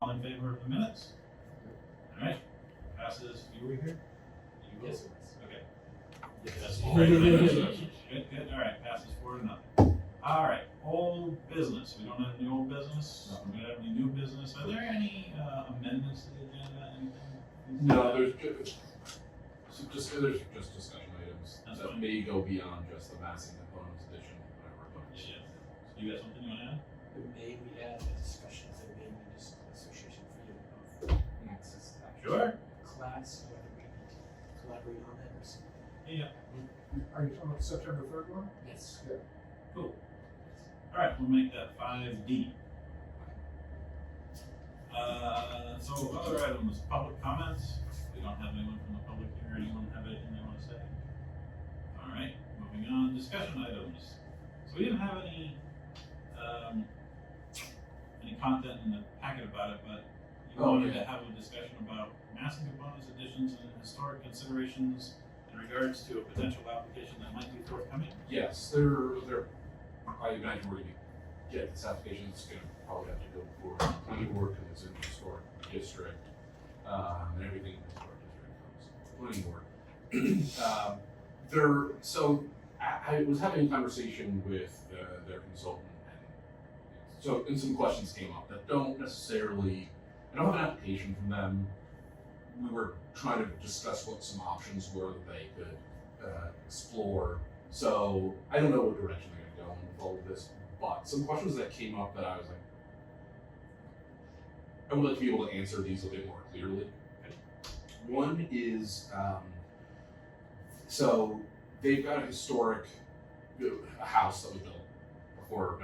All in favor of the minutes? All right, passes. You were here? You Yes, will? it Okay. Yes. Good. All right, passes 4-0. All right, old business. We don't have any old business. No. We don't have any new business. Are there any amendments to the agenda? Anything? No, there's just discussion items That's that fine. may go beyond just the massing components edition, whatever. Yeah. So you got something you want to add? May we add a discussion of the Maine Municipal Association freedom of access to Sure. class, whether we need to collaborate on that or something. Yeah. Are you talking about the September 3rd one? Yes. Yeah. Cool. All right, we'll make that 5D. So other items, public comments. We don't have anyone from the public here. Anyone have anything they want to say? All right, moving on. Discussion items. So we didn't have any content in the packet about it, but you wanted to have a discussion about massing components, additions, and historic considerations in regards to a potential application that might be forthcoming. Yes, they're. I imagine we're going to get this application. It's going to probably have to go before the planning board because it's in the historic district, and everything in the historic district comes to the planning board. So I was having a conversation with their consultant, and some questions came up that don't necessarily. I don't have an application from them. We were trying to discuss what some options were that they could explore. So I don't know what direction they're going to go with all of this, but some questions that came up that I was like, I would like to be able to answer these a bit more clearly. One is, so they've got a historic house that was built before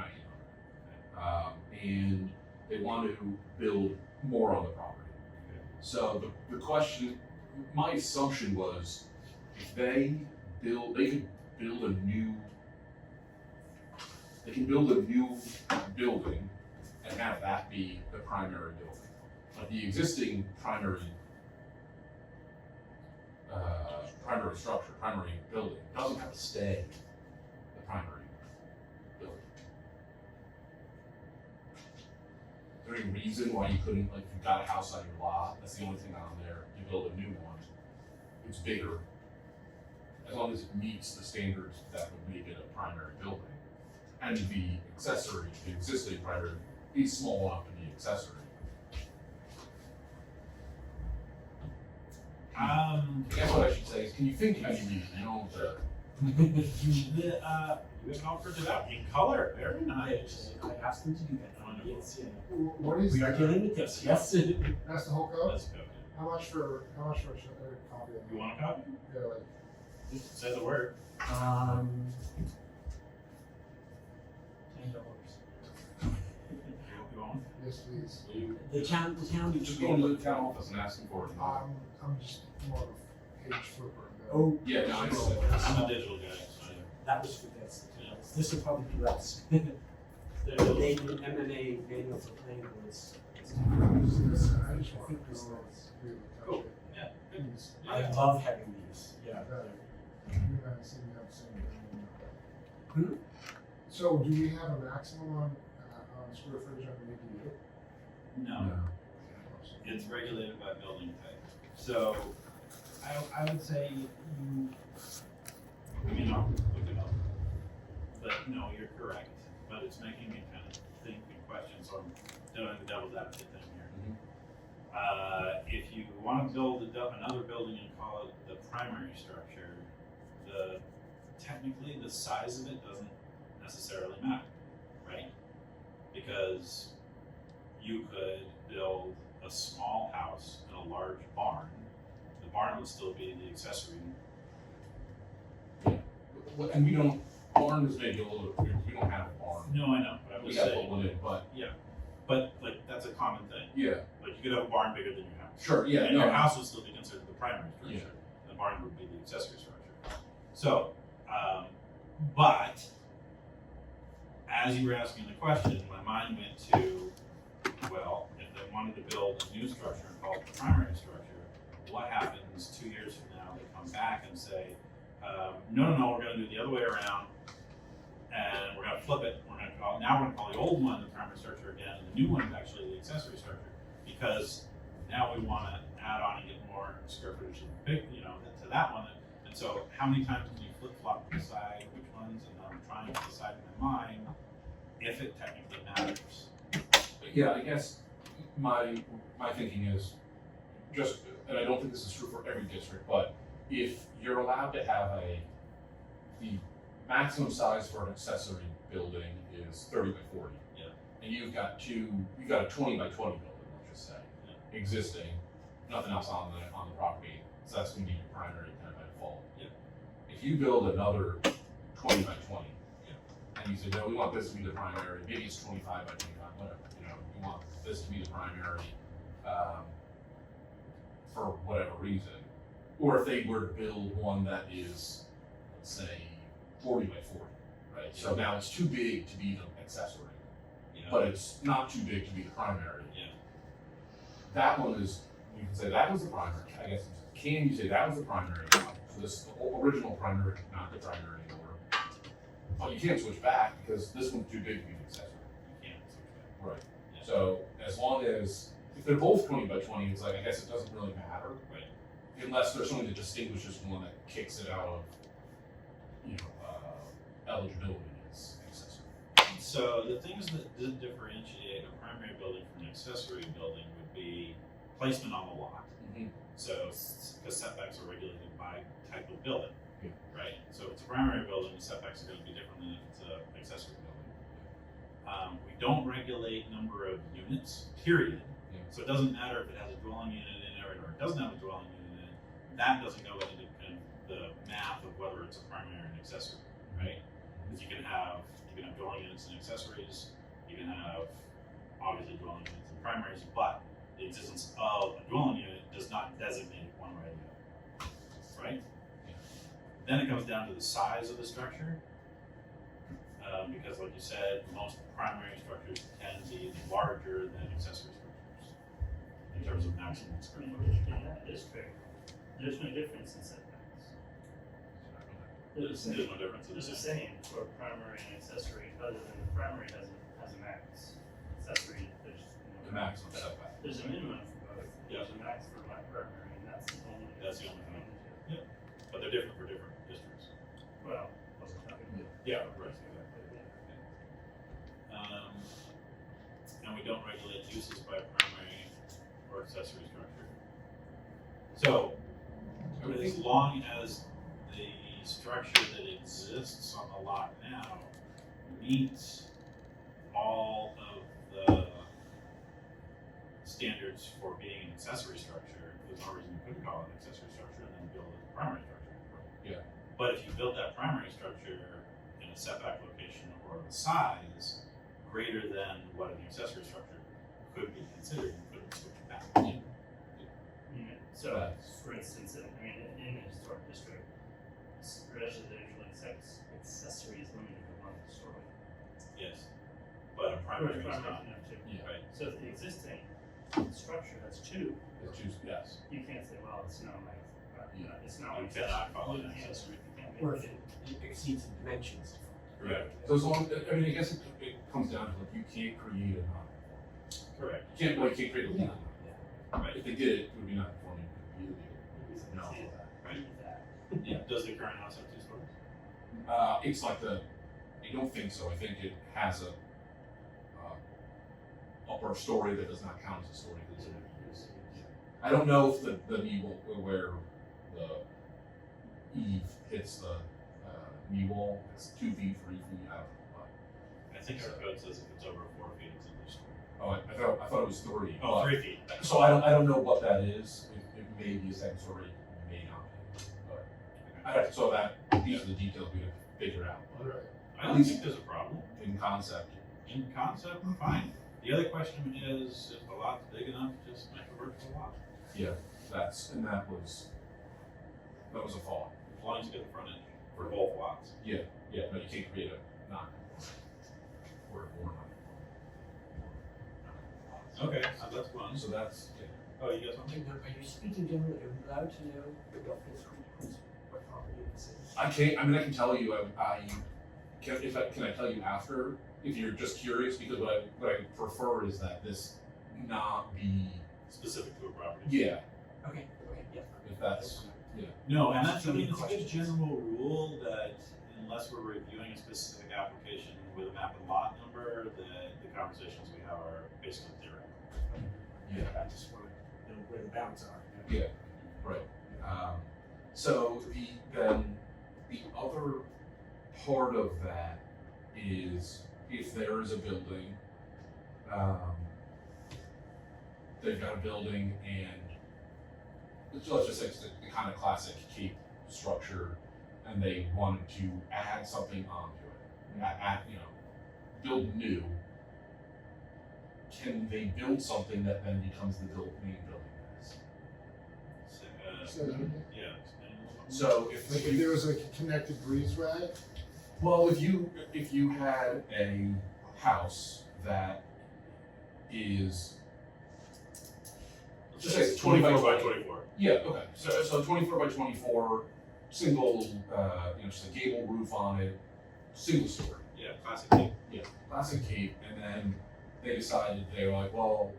1900, and they want to build more on the property. So the question, my assumption was, if they can build a new building and have that be the primary building. But the existing primary structure, primary building, doesn't have to stay the primary building. Is there any reason why you couldn't, like, if you've got a house on your lot, that's the only thing on there, you build a new one, it's bigger, as long as it meets the standards that would make it a primary building, and the accessory, the existing primary, be small enough to be accessory. I guess what I should say is, can you think of any reason, you know, You have offered it out in color. Very nice. I asked them to do that. Wonderful. Yes, yeah. What is We are that? dealing with this, yes. That's the whole code? Let's go. How much for a copy of it? You want a copy? Yeah, like, Just say the word. $10. You want? yes, please. The town just go into the town office and ask them for it. I'm just more of a page flipper. Oh, Yeah, no, I know. I'm a digital guy, so that was for this. This will probably be less. yeah. The MMA manual for planning boards. I just want to know if we would touch Cool. it. Yeah. Good. I Yeah. love having these, yeah. You guys seem to have the same thing. So do we have a maximum on square footage on the ADU? No, it's regulated by building type. So I would say you, I'll look it up. But no, you're correct. But it's making me kind of think and question, so I'm doing the devil's advocate thing here. If you want to build another building and call it the primary structure, technically the size of it doesn't necessarily matter, right? Because you could build a small house and a large barn. The barn would still be the accessory. And we don't, barn is maybe a little, we don't have a barn. No, I know, but I We would got to say, put one in, but but like that's a common thing. yeah, Like you could have a barn bigger than your house. sure, yeah, And no. your house would still be considered the primary structure. Yeah. The barn would be the accessory structure. So, but as you were asking the question, my mind went to, well, if they wanted to build a new structure and call it the primary structure, what happens 2 years from now? They come back and say, no, we're going to do it the other way around, and we're going to flip it. We're going to call the old one the primary structure again, and the new one is actually the accessory structure. because now we wanna add on and get more square footage to the big, to that one. And so how many times can you flip flop and decide which ones, and I'm trying to decide in my mind if it technically matters. Yeah, I guess my thinking is just, and I don't think this is true for every district, but if you're allowed to have the maximum size for an accessory building is 30 by 40. Yeah. And you've got a 20 by 20 building, let's just say, existing, nothing else on the property, so that's gonna be your primary kind of by default. Yeah. If you build another 20 by 20, and you say, no, we want this to be the primary, maybe it's 25 by 25, whatever, you want this to be the primary, for whatever reason. Or if they were to build one that is, let's say, 40 by 40, right? So now it's too big to be the accessory, but it's not too big to be the primary. Yeah. That one is, you can say that was the primary, I guess. Can you say that was the primary? So this is the original primary, not the primary anymore. But you can't switch back because this one's too big to be the accessory. You can't switch back. Right. Yeah. So as long as, if they're both 20 by 20, it's like, I guess it doesn't really matter. Right. Unless there's something that distinguishes one that kicks it out of, eligibility as accessory. So the things that did differentiate a primary building from an accessory building would be placement on the lot. Mm-hmm. So, because setbacks are regulated by type of building, Yeah. right? So if it's a primary building, the setbacks are going to be different than if it's an accessory building. We don't regulate number of units, period. Yeah. So it doesn't matter if it has a dwelling unit in it or it doesn't have a dwelling unit in it. That doesn't go into the math of whether it's a primary or an accessory, right? Because you can have dwelling units and accessories. You can have obviously dwelling units and primaries, but the existence of a dwelling unit does not designate one way or the other, right? Yeah. Then it comes down to the size of the structure, because like you said, most primary structures tend to be larger than accessory structures in terms of maximum square footage. In that district, there's no difference in setbacks. There's no difference in There's the the same for primary and accessory, other than the primary has a max. Accessory, The maximum setback. there's a minimum for both. Yeah. There's a max for my primary, and that's the only. That's the only thing. Yeah. But they're different for different districts. Well, wasn't talking about. Yeah, right. And we don't regulate uses by primary or accessory structure. So, as long as the structure that exists on the lot now meets all of the standards for being an accessory structure, there's no reason you couldn't call it an accessory structure and then build it a primary structure. Yeah. But if you build that primary structure in a setback location or of a size greater than what an accessory structure could be considered, you couldn't switch it back. Yeah, so, for instance, in a historic district, residential accessory is limited to one story. Yes. But a primary is not. Two. Yeah. Right. So if the existing structure has two, It's just, yes. you can't say, well, it's not my, it's not. You my cannot call it You an can't- accessory. you can't make Or it. if it exceeds the dimensions. Correct. So as long, I guess it comes down to like, you can't create a non-conforming. Correct. You can't create a legal. Right. If they did it, it would be non-conforming, it would be illegal. No. See Right. that. Yeah. Does the current house have 2 stories? It's like I don't think so. I think it has a upper story that does not count as a story. Because I don't know if the knee wall, where the eave hits the knee wall, it's 2 feet, 3 feet, I don't know. I think our code says if it's over 4 feet, it's a story. Oh, I thought it was 3. Oh, but- 3 feet. So I don't know what that is. It may be a second story, it may not be. But these are the details we have to figure out. But Right. I don't think there's a problem. in concept, In concept, fine. The other question is, if the lot's big enough, just make a virtual lot. that was a thought. As long as you get the frontage for both lots. Yeah, but you can't create a non or non. Okay, that's fun. So that's Oh, you got something? Are you speaking generally, are you allowed to know what property this is? I can't. I mean, I can tell you. Can I tell you after? If you're just curious, because what I prefer is that this not be, Specific to a property. yeah, Okay, yeah. if that's, yeah. No, and that's, I Too many mean, it's a good questions. general rule that unless we're reviewing a specific application with a map and lot number, the conversations we have are basically theoretical. Yeah. I just want to know where the bounds are. Yeah, right. So then the other part of that is if there is a building, they've got a building and let's just say it's the kind of classic Cape structure, and they wanted to add something onto it, build new. Can they build something that then becomes the main building mass? So, Yeah. explain a little bit. So if like if there was like a connected breezeway, well, if you had a house that is Let's just say say it's 20 by 24 by 20. 24. Yeah, okay. So 24 by 24, single, just a gable roof on it, single story. Yeah, classic Cape. Yeah, classic Cape. And then they decided they were like, well,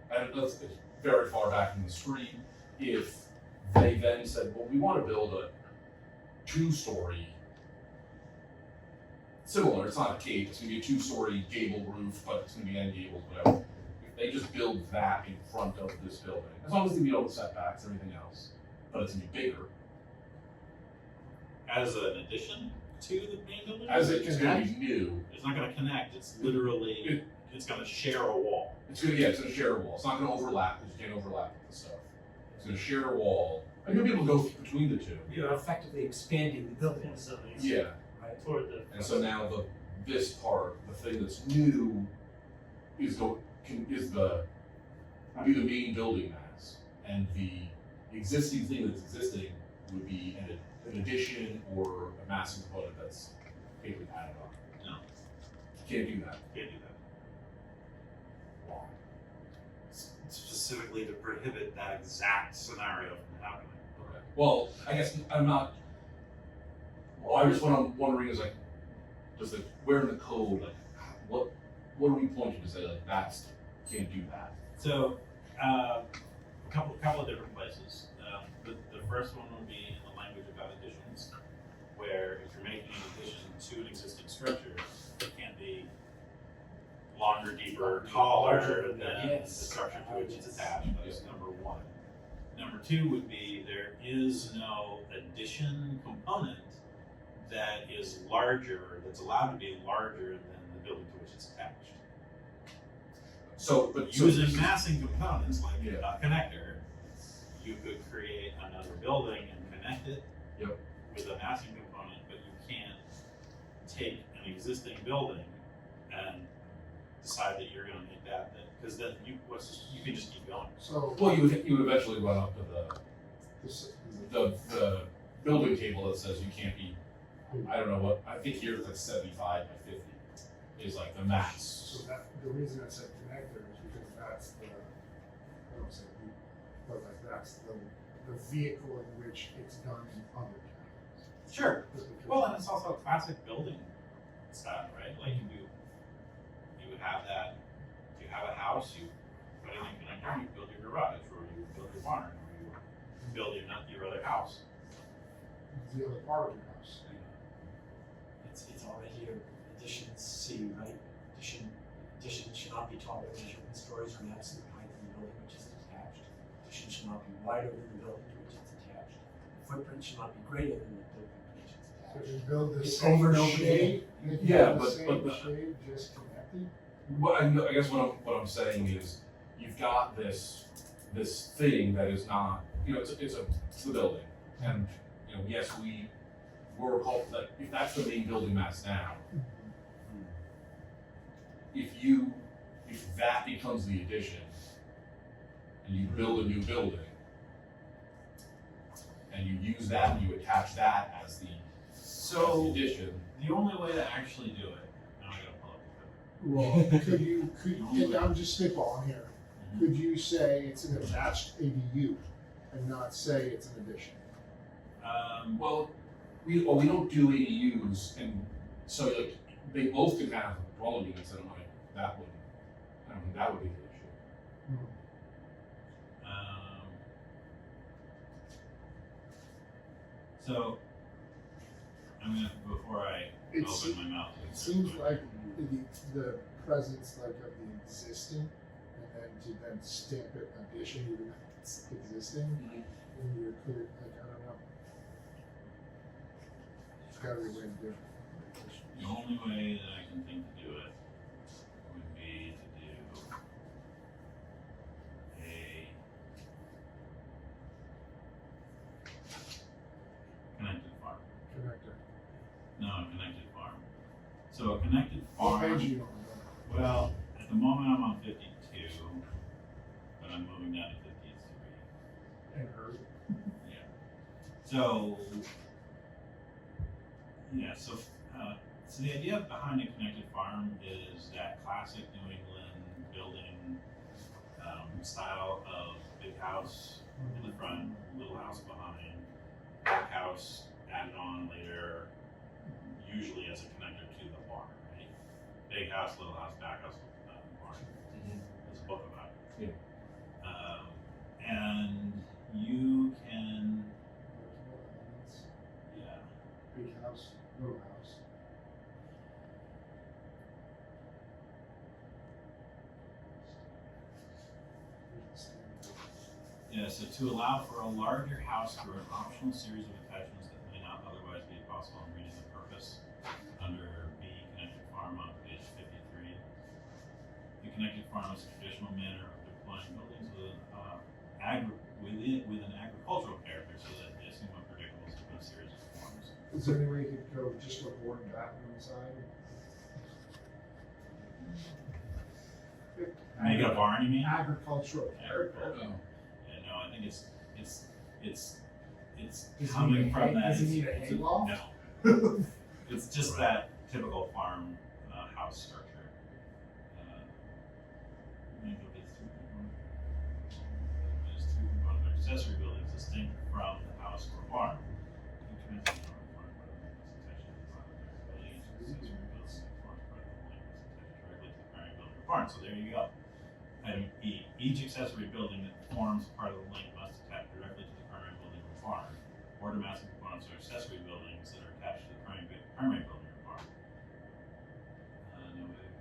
and it's very far back in the street. If they then said, well, we want to build a 2-story, similar, it's not a Cape, it's going to be a 2-story gable roof, but it's going to be end gables, whatever. If they just build that in front of this building, as long as they meet all the setbacks and everything else, but it's going to be bigger, As an addition to the main building? as it's going to be new, It's not going to connect. It's literally, it's going to share a wall. it's going to share a wall. It's not going to overlap, because you can't overlap with the stuff. It's going to share a wall, and you'll be able to go between the two. You're effectively expanding the building. And so it's Yeah. Right. toward the. And so now this part, the thing that's new, is be the main building mass, and the existing thing that's existing would be an addition or a massive component that's basically added on. No. You can't do that. Can't do that. Why? Specifically to prohibit that exact scenario from happening. Okay. Well, I guess I'm not. Well, what I'm wondering is like, where in the code, like, what are we pointing to say like can't do that? So, a couple of different places. The first one would be in the language about additions, where if you're making an addition to an existing structure, it can't be longer, deeper, taller than the structure to which it's attached. That's number one. Number two would be there is no addition component that is larger, that's allowed to be larger than the building to which it's attached. So, but Using massing components like Yeah. a connector, you could create another building and connect it Yep. with a massing component, but you can't take an existing building and decide that you're going to make that, because then you can just keep going. so Well, you would eventually run up to this, the building table that says you can't be. I don't know what I think here it's like 75 by 50 is like the max. so that the reason I said connector is because that's I don't say we, but like that's the vehicle in which it's done in other towns. Sure. Just because- Well, and it's also a classic building style, right? Like you have that, you have a house, you put in a connector, you build your garage, or you build your barn, or you build your other house. It's the other part of your house. It's already here, addition C, right? Addition should not be taller than 1 stories or maximum height of the building which is attached. Addition should not be wider than the building to which it's attached. The footprint should not be greater than the building to which it's So attached. if you build the It's same over and over shade, if you Yeah, build the but- same but- shade, just connected. Well, I guess what I'm saying is you've got this thing that is not, it's the building, and yes, we're called that. If that's the main building mass now, if that becomes the addition and you build a new building and you use that and you attach that as the addition. The only way to actually do it, now I gotta pull up the code. Well, and I'm just spitballing here, could you say it's an attached ADU and not say it's an addition? Well, we don't do ADUs, and so like they both can have dwelling units, and I'm like that would, I don't think that would be the issue. So, I'm gonna, before I It's- open my mouth. It seems like the presence like of the existing, and then to then stamp it addition even if it's existing, then you're clear, like, I don't know. It's gotta be a way to do it. The only way that I can think to do it would be to do a connected farm. Connector. No, a connected farm. So a connected What farm. page are you on? Well, at the moment I'm on 52, but I'm moving down to 53. And her. Yeah. So, yeah, so, so the idea behind a connected farm is that classic New England building style of big house in the front, little house behind, big house added on later, usually as a connector to the barn, right? Big house, little house, back house, barn. There's a book about it. Yeah. And you can, yeah, Big house, little house. yeah, so to allow for a larger house through an optional series of attachments that may not otherwise be possible in reading the purpose under B, connected farm on page 53. The connected farm is a traditional manner of deploying buildings with an agricultural character so that they assume a predictable series of forms. Is there any way you could go just with board and bathroom inside? Make it a barn, you mean? Agricultural character. Oh. Yeah, no, I think it's Does he coming need a from hay- that. does he need a it's- hayloft? No, it's just that typical farm house structure. Let me look at there's two component accessory buildings distinct from the house or barn. Barn. So there you go. Item E. Each accessory building that forms part of the link must attach directly to the primary building or barn, or domestic components or accessory buildings that are attached to the primary building or barn. No way to locate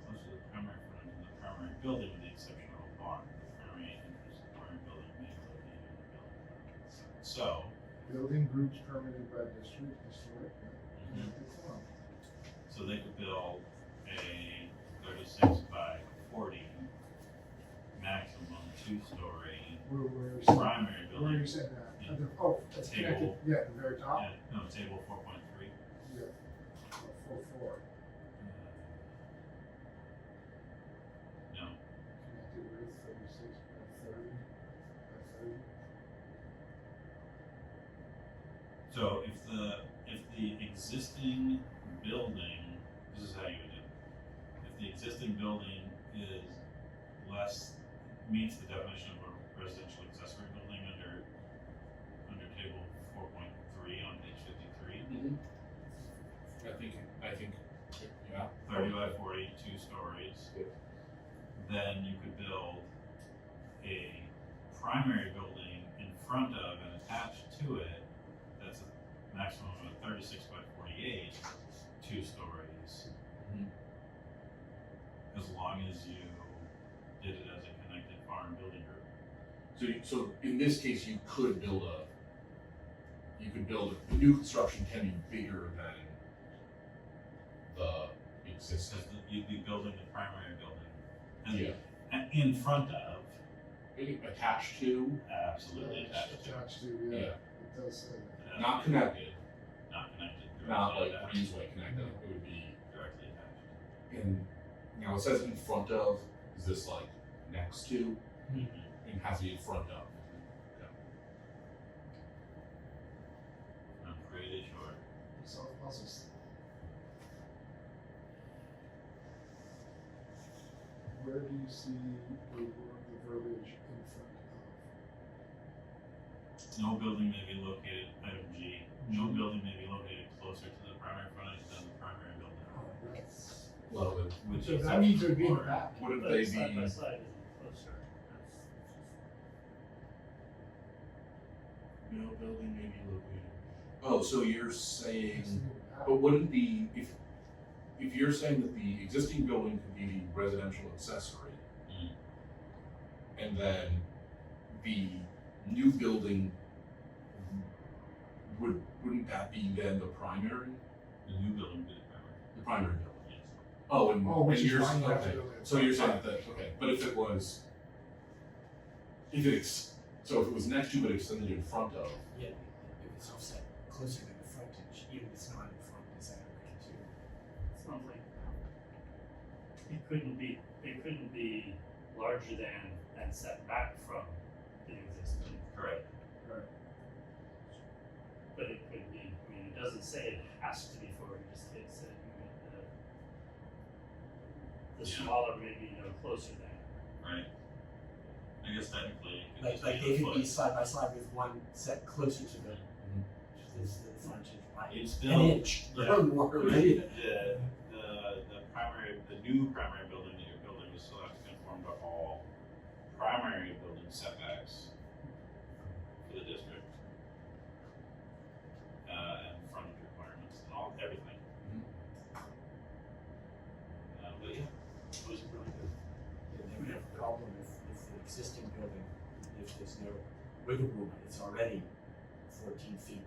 close to the primary frontage in the primary building with the exception of a barn. The primary entrance to the primary building may be located in the building. So, Building groups permitted by district, historic, Mhm. connected farm. so they could build a 36 by 40 maximum 2-story Where is primary where are building. you saying that? Yeah. At the- Oh, that's Table. connected, yeah, at the very top? Yeah, no, table 4.3. Yeah. Full floor, No, connected with 36 by 30 by 30. so if the existing building, this is how you would do it. If the existing building is meets the definition of a residential accessory building under table 4.3 on page 53, I think, yeah. 30 by 40, 2 stories, Yeah. then you could build a primary building in front of and attached to it that's a maximum of 36 by 48, 2 stories, Mhm. as long as you did it as a connected farm building group. So in this case, you could build the new construction can be bigger than the existing. Because you'd be building the primary building. And, Yeah. and in front of, Maybe attached to, absolutely attached to. Attached to, yeah, yeah, it does say that. not connected, Not connected. not directly like attached. breezeway connected, it would be, Directly attached. and, now it says in front of, is this like next to, it has to be in front of. I'm pretty sure. Solve puzzles. Where do you see the verbiage in front No building may be located, item G, no building may be located closer to the primary frontage than the primary building. of? Oh, that's. Well, then, With So the that means it exception would be in of the back. wouldn't But they side by be, side isn't closer. no building may be located. Oh, so you're saying, but wouldn't the, if you're saying that the existing building could be the residential accessory, and then the new building, wouldn't that be then the primary? The new building would be The primary building? yes. Oh, and, Oh, which and is you're, why you have to okay, build it. so you're saying that, okay, but if it was, so if it was next to but extended in front of, Yeah, if it's offset closer to the frontage, even if it's not in front, is that okay too? Sounds like it couldn't be larger than and set back from the existing. Correct. But it could be, I mean, it doesn't say it has to be forward, it said the Yeah. smaller may be no closer than. Right. I guess technically it could Like just they be a could be foot. side by side with one set closer to the frontage by It's an still, inch yeah. or more, right? The new primary building that you're building will still have to conform to all primary building setbacks for the district. And frontage requirements and all, everything. But yeah, it was really good. They would have a problem if the existing building, if there's no wiggle room, it's already 14 feet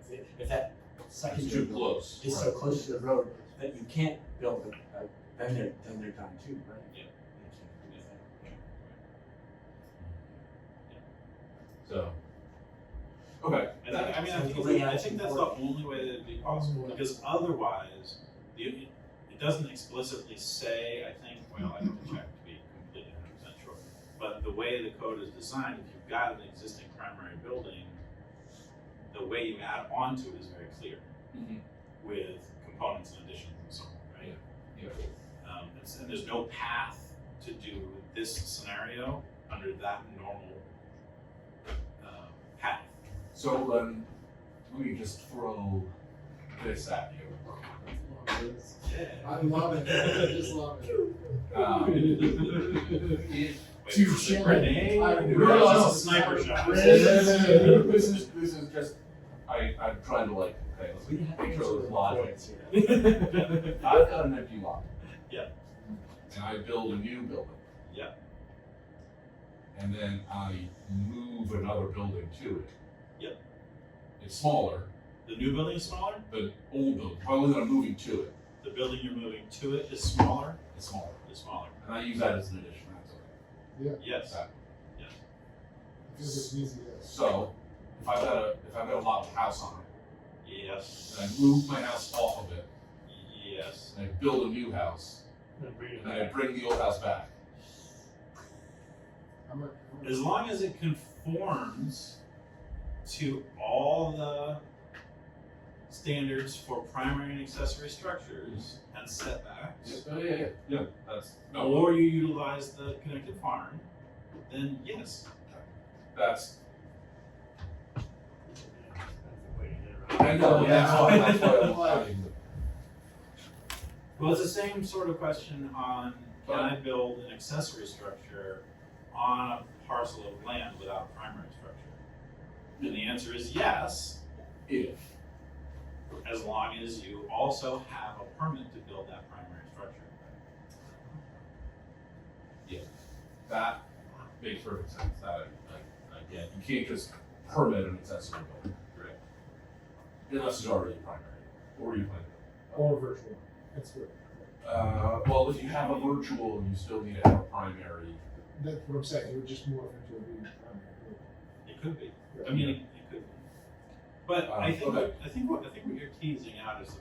from, if that second it's too building close. is so close to the road that you can't build it, then they're done too, right? Yeah. They can't do that. So, okay, I think that's the only way that it'd be possible, because otherwise, it doesn't explicitly say, I think, well, I have to check to be completely 100% sure, but the way the code is designed, if you've got an existing primary building, the way you add onto it is very clear, with components and additions and so on, right? yeah. And there's no path to do this scenario under that normal path. So then, let me just throw this at you. I love it. I just love it. If Touche. Grenade? I Or really just a sniper shot? this is just I'm trying to like, okay, let's We have to make answer sure the there's logic. points here. I've got an empty lot. Yeah. And I build a new building. Yeah. And then I move another building to it. Yep. It's smaller, The new building is smaller, the old building, probably that I'm moving to it, the building you're moving to it is smaller, it's smaller. and And I use that as an addition, that's okay. yes, That- yes. I feel it's easy as. So, if I've got a lot with a house on it, Yes, and I move my house off of it, yes, and I build a new house, Then bring it and then I back. bring the old house back. as long as it conforms to all the standards for primary and accessory structures and setbacks, Yeah, that's, no, or you utilize the connected farm, then yes. that's, That's the way to get around I it. know, Yeah. that's why I'm finding Well, it's the same sort of question on, can I build an accessory structure on a parcel of land without a primary structure? And the answer is yes, if. as long as you also have a permit to build that primary structure. That makes perfect sense, that I get, you can't just permit an accessory building. Correct. Unless it's already primary, or you plan to. Or virtual. That's good. Well, if you have a virtual, you still need to have a primary. That's what I'm saying. It would just morph into a being primary. It could be. I mean, it could be. But I think what you're teasing out is some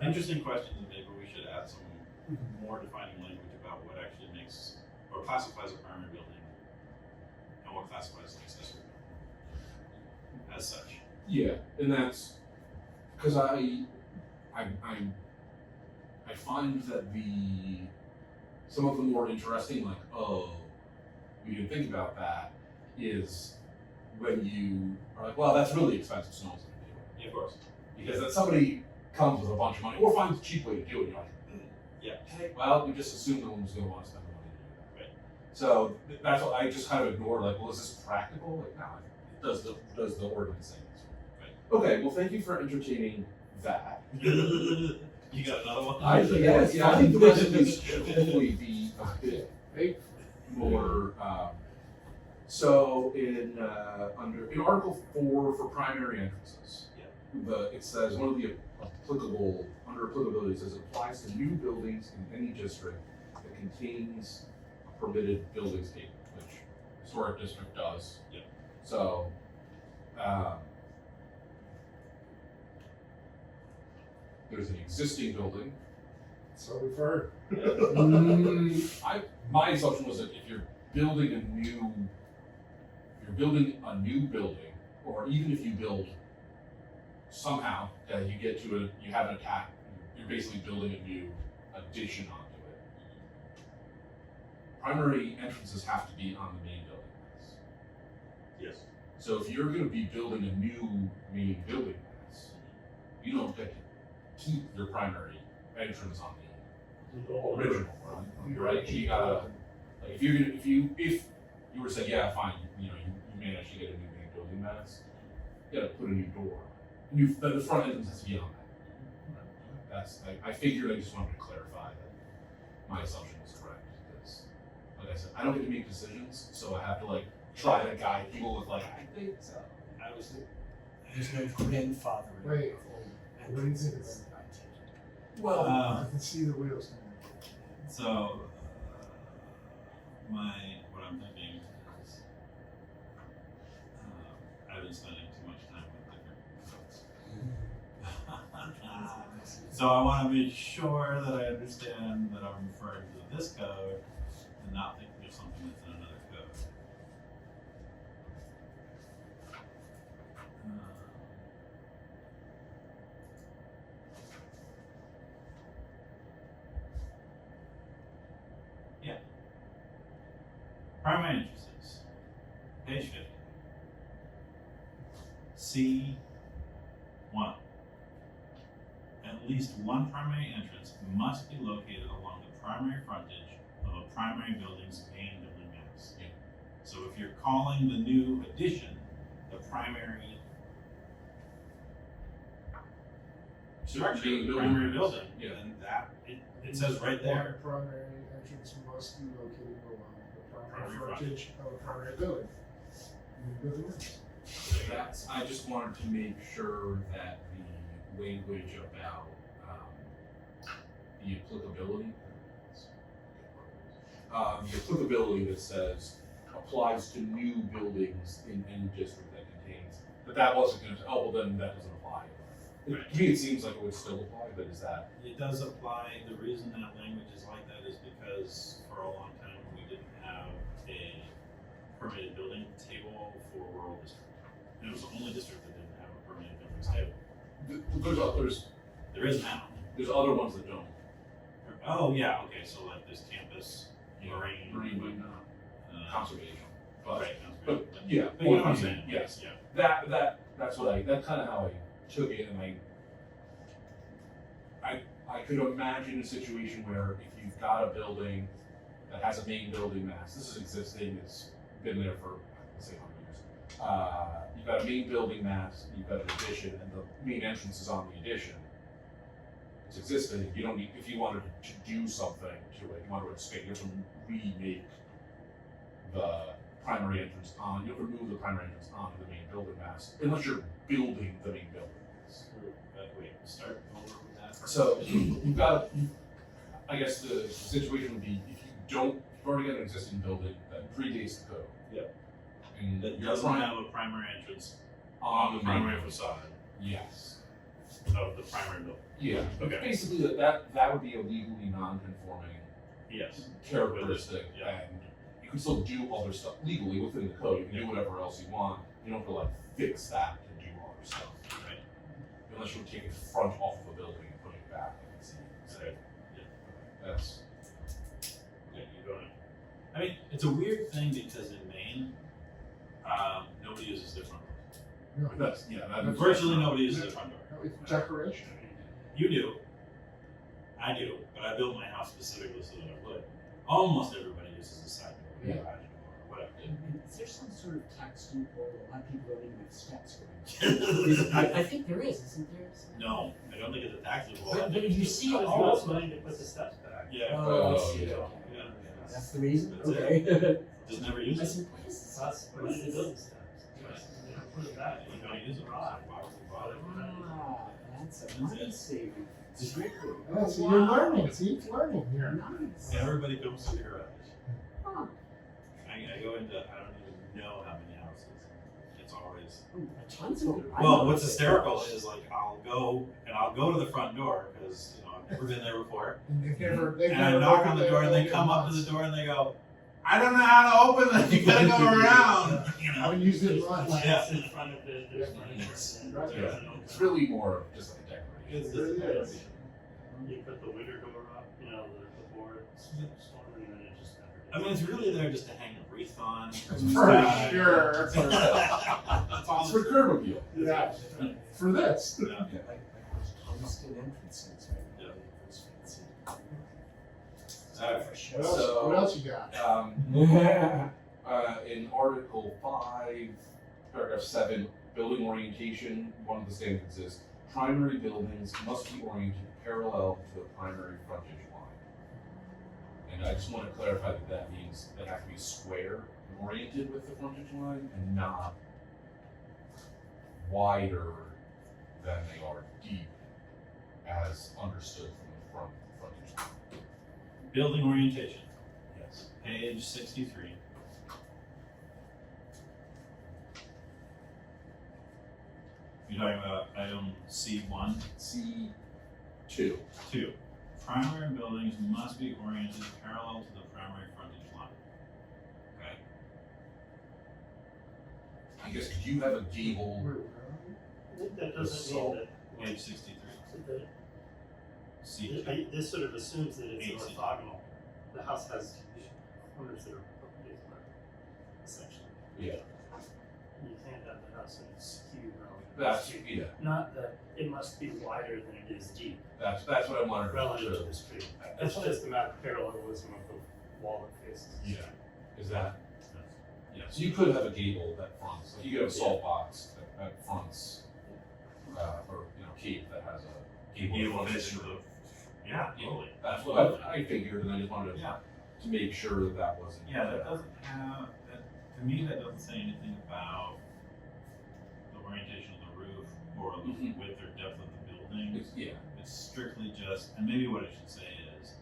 interesting questions, and maybe we should add some more defining language about what actually makes or classifies a primary building and what classifies an accessory building as such. Yeah, and that's because I find that some of the more interesting, like, oh, we didn't think about that, is when you are like, well, that's really expensive, so no one's gonna do it. Yeah, of course. Because then somebody comes with a bunch of money or finds a cheap way to do it, and you're like, Yeah. hey, well, we just assumed no one was gonna want to spend the money to do that. Right. So that's what I just kind of ignored, like, well, is this practical? Like, no, does the ordinance say this? Right. Okay, well, thank you for entertaining that. You got another one? I think the rest of these should hopefully be a bit more. So in Article 4 for primary entrances, it says one of the under applicability it says it applies to new buildings in any district that contains a permitted buildings table, which historic district does. Yeah. So. There's an existing building. So we've heard. My assumption was that if you're building a new building, or even if you build somehow you have an attack, you're basically building a new addition onto it. Primary entrances have to be on the main building. Yes. So if you're going to be building a new main building, you don't get to keep your primary entrance on the original one, right? You gotta, like, if you were to say, yeah, fine, you managed to get a new main building mass, you gotta put a new door. The front entrance has to be on that. I figured. I just wanted to clarify that my assumption was correct, because, like I said, I don't get to make decisions, so I have to try to guide people with I think so. There's no grandfathering. Wait, of what do you think about Well, I can see the wheels coming. So, what I'm thinking is, I've been spending too much time with different codes. So I want to be sure that I understand that I'm referring to this code and not thinking of something that's in another code. Primary entrances, page 50. C1. At least one primary entrance must be located along the primary frontage of a primary building's main building mass. Yeah. So if you're calling the new addition the primary structure, Main the building primary mass. building, Yeah. then it says right there. One primary entrance must be located along the primary Primary frontage of a primary building. New building is. I just wanted to make sure that the language about the applicability, that says applies to new buildings in any district that contains, that wasn't going to, well then that doesn't apply. Right. To me it seems like it would still apply, but is that? It does apply. The reason that language is like that is because for a long time we didn't have a permitted building table for rural district. And it was the only district that didn't have a permitted buildings table. There is now. There's other ones that don't. Oh yeah, okay. So there's campus, marine, Marine, conservation. But, right, but yeah, But you know what I'm saying? Yes. Yeah. That's kind of how I took it, and I could imagine a situation where if you've got a building that has a main building mass, this is existing, it's been there for, let's say, 100 years. You've got a main building mass, you've got an addition, and the main entrance is on the addition. It's existing. You don't need, if you wanted to do something to it, you want to expand, you have to remake the primary entrance you have to remove the primary entrance onto the main building mass, unless you're building the main building mass. Wait, start over with that. So I guess the situation would be if you've already got an existing building that predates the code. Yep. And That you're doesn't trying have a primary entrance on the primary facade Yes. of the primary building. Yeah. Okay. Basically, that would be a legally non-conforming Yes. characteristic, Yeah. and you can still do other stuff legally within the code. You can do whatever else you want. You don't have to fix that to do other stuff, Right. unless you're taking front off of a building and putting it back. I can see. So, Okay. that's Yeah, you go ahead. I mean, it's a weird thing because in Maine, nobody uses their front door. No, that's Virtually nobody uses their front door. no, it's decoration. You do. I do, but I built my house specifically so that I would. Almost everybody uses the side door, the Yeah. garage door, or whatever. Is there some sort of tax loophole? A lot of people don't even have steps going. I think there is, isn't there? No, I don't think it's a tax loophole. But if you see It it costs all. money to put the steps back. Yeah, Oh, I Oh, see. yeah. Okay. Yeah. That's the reason? That's it. Okay. just never I use it. said, what is It this? costs money to build the steps. They don't put it back. You don't use it. Why would you bother? Ah, that's a That's money it. saving. Strictly. Yeah, so you're learning, see, it's learning here. Nice. Everybody comes to the garage. Huh. I go into, I don't even know how many houses. It's always. Ooh, tons of them. I Well, know what's it's hysterical large. is like I'll go to the front door because I've never been there before, And they've and I never knock opened on the it door and they open come up to once. the door and they go, I don't know how to open it. You gotta go around. You I know. haven't used it There's once. plants in front of it, there's Yeah. furniture. and Right. there's Yeah. an open It's really more of just like a decoration. It's It really just- is. You put the window door up, the board, and then it just never. I mean, it's really there just to hang a wreath on. For sure. That's all. It's for curb appeal. Yeah, for this. Yeah. Like those tungsten entrances, right? Yeah. Those fancy. Alright. For sure. What else, So- what else you got? In Article 5, Paragraph 7, building orientation, one of the standards is primary buildings must be oriented parallel to the primary frontage line. And I just want to clarify that that means they have to be square and oriented with the frontage line and not wider than they are deep, as understood from the front frontage line. Building orientation, Yes. page 63. You're talking about item C1, C2. 2. Primary buildings must be oriented parallel to the primary frontage line. Okay. I guess, could you have a gable? That doesn't mean that, Page 63. that, C2. this sort of assumes that it's Eight. orthogonal. The house has corners that are perpendicular, essentially. Yeah. You can't have the house skew relative. That's, to- yeah, Not that it must be wider than it is deep that's what I wanted to relative to show. the street. It's just a matter of parallelism of the wall that faces the Yeah. street. Is that, yeah, so you could have a gable that fronts, like you could have a salt box that fronts, or, cape that has a gable. Gable frontage. face roof. Yeah, totally. That's what I figured, and I just wanted Yeah. to make sure that that wasn't. Yeah, that doesn't have, to me, that doesn't say anything about the orientation of the roof or the Mhm. width or depth of the building. Yeah, It's strictly just, and maybe what I should say is,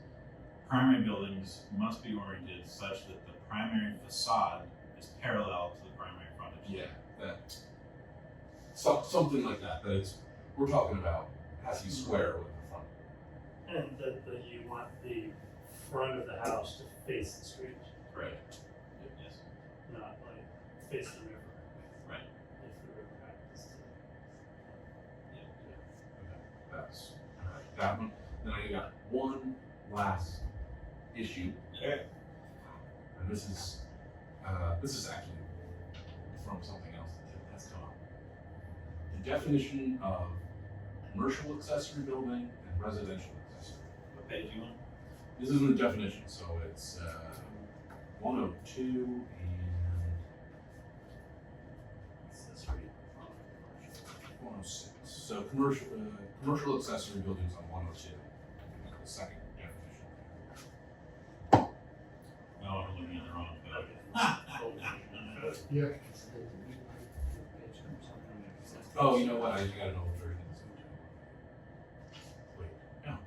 primary buildings must be oriented such that the primary facade is parallel to the primary frontage. yeah, that, something like that, we're talking about has to be square with the front. And that you want the front of the house to face the street, Right. Yes. not like face the river. Right. If the river happens to. That's that one. Then I got one last issue, Okay. and this is actually from something else that's come up. The definition of commercial accessory building and residential accessory. What page you on? This isn't the definition, so it's 102 and Accessory. 106. So commercial accessory buildings on 102. The second definition. No, I'm looking at the wrong code. Yeah. Oh, you know what? I got an old version of this one too. Wait, no. Oh,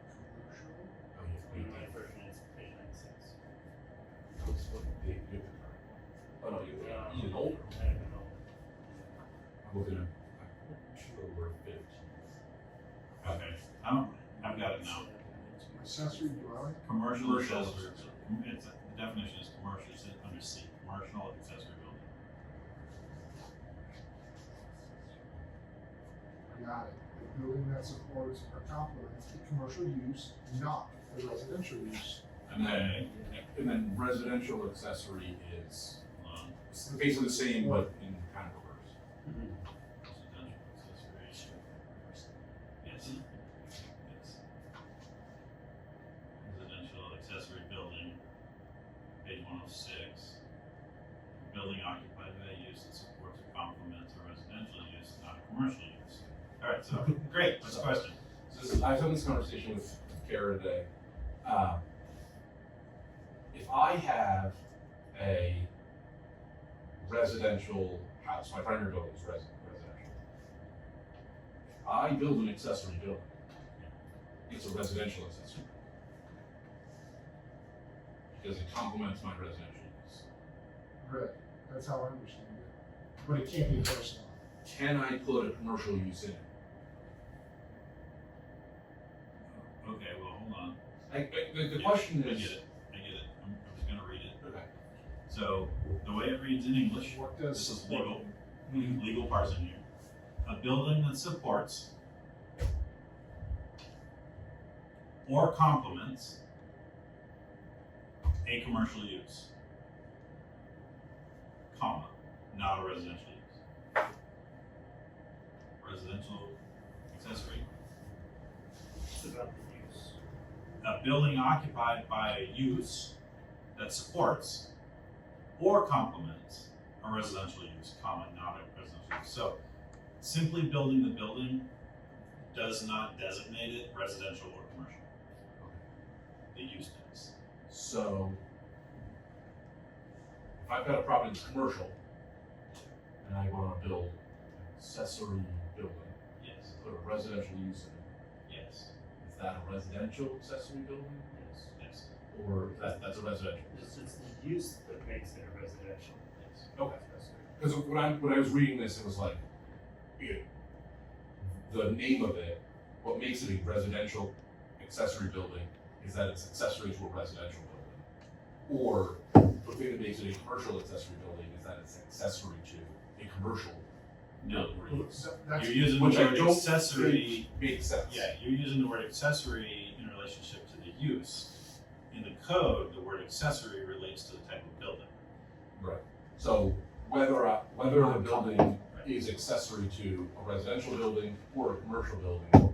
yeah, In wait. my version, it's page 96. Oh no, you're even older. I don't know. I'm looking at. I'm sure we're 15. Okay, I've got it now. Accessory dwelling? Commercial Commercial. accessory, the definition is commercial, it's under C, commercial accessory building. Got it. A building that supports or complements a commercial use, not a residential use. And then residential accessory is Um, basically the same, but in kind of reverse. residential accessory. Yes. Yes. Residential accessory building, page 106. Building commercial use. Alright, so, great, what's the question? So I was having this conversation with Kara today. If I have a residential house, my primary building is residential. If I build an accessory building, it's a residential accessory. Because it complements my residential use. Right, that's how I understand it. But it can't be personal. Can I put a commercial use in it? Okay, well, hold on. The question I is. get it, I'm just gonna read it. Okay. So, the way it reads in English, What does this is support legal parsing here. A building that supports or complements a commercial use, comma, not a residential use. Residential accessory, It's about the use. a building occupied by a use that supports or complements a residential use, comma, not a residential use. So, simply building the building does not designate it residential or commercial. The use does. So, if I've got a property that's commercial, and I want to build an accessory building, Yes, put a residential use in it, yes, is that a residential accessory building? Yes. yes, Or that's a residential? It's the use that makes it a residential. yes. Okay. Because when I was reading this, it was like, the name of it, what makes it a residential accessory building is that it's accessory to a residential building. Or the thing that makes it a commercial accessory building is that it's accessory to a commercial No, building. So that's you're using the Which I word don't accessory. Makes sense. Yeah, you're using the word accessory in relationship to the use. In the code, the word accessory relates to the type of building. Right. So whether the building is accessory to a residential building or a commercial building,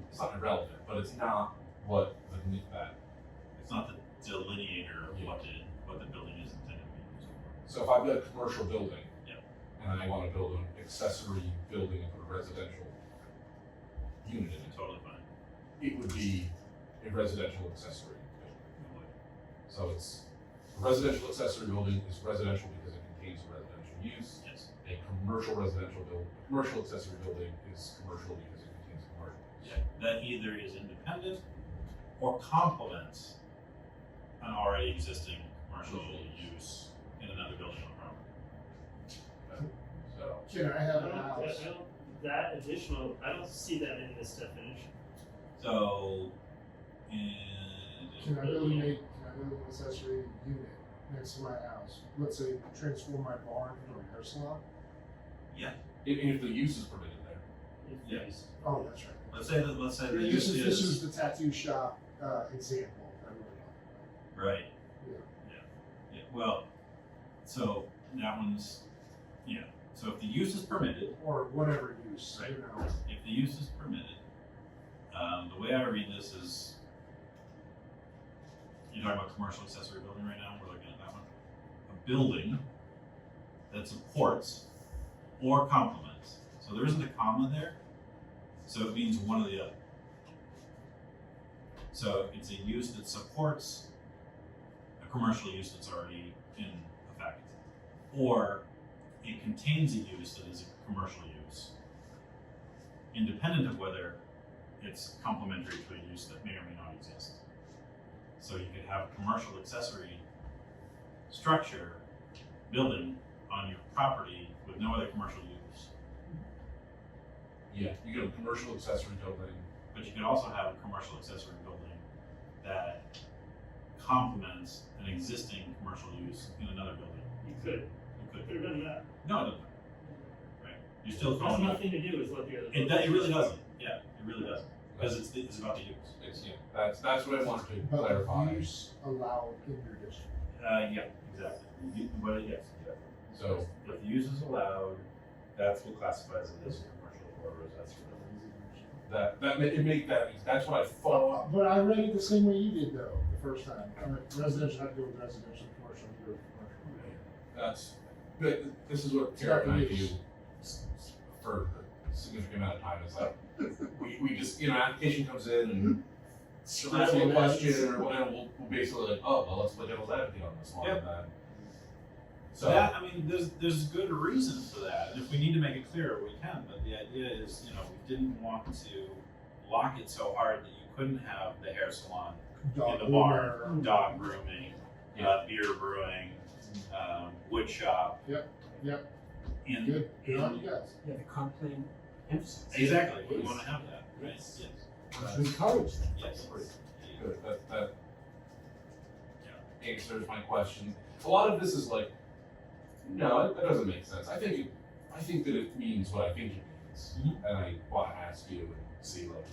it's not irrelevant, but it's not what that. It's not the delineator of what the building is intended to be used for. So if I've got a commercial building, Yep. and I want to build an accessory building and put a residential unit in it, Totally fine. it would be a residential accessory building. So it's a residential accessory building is residential because it contains a residential use. Yes. A commercial accessory building is commercial because it contains a commercial use. Yeah. That either is independent or complements an already existing commercial use in another building on property. So Can I have a I house? I don't see that in this definition. So, in Can I build an accessory unit next to my house? Let's say transform my barn into a hair salon? if the use is permitted there. Yes. Oh, that's right. Let's say the This use is is the tattoo shop example. I really right. Yeah. Well, so that one's So if the use is permitted, like. Or whatever use, Right. you know. if the use is permitted, the way I read this is, you're talking about commercial accessory building right now. We're looking at that one. A building that supports or complements. So there isn't a comma there. So it means one or the other. So it's a use that supports a commercial use that's already in effect, or it contains a use that is a commercial use, independent of whether it's complementary to a use that may or may not exist. So you could have a commercial accessory structure, building on your property with no other commercial use. Yeah, you get a commercial accessory building. But you could also have a commercial accessory building that complements an existing commercial use in another building. You could have done that. No, it doesn't. Right. You're still It has calling it. nothing to do with what the other. It really doesn't. Yeah, it really doesn't. Because it's about the use. It's that's what I wanted to But clarify. use allowed in your district. Yeah, exactly. But yes, exactly. So If the use is allowed, that's what classifies it as a commercial or residential. that's what I thought. But I read it the same way you did though, the first time. Residential had to go with residential, commercial had to go with commercial. But this is what It's Tara about and I the do use. for significant amount of time is like, we just, you know, application comes in and So ask me a question or whatever, we'll basically like, oh, well, let's play devil's advocate on this one, Yep. and then. So. That, I mean, there's good reason for that, and if we need to make it clearer, we can, but the idea is, you know, we didn't want to lock it so hard that you couldn't have the hair salon Dog in the barn, groomer. dog grooming, beer brewing, wood shop. Yep. In, Good on in, you guys. Yeah, the comp plan emphasis. exactly, we want to have that, right? Yes. Yes. To encourage that. Yes. Good, that answers my question. A lot of this is like, no, that doesn't make sense. I think that it means what I think it means, Mhm. and I want to ask you and see like,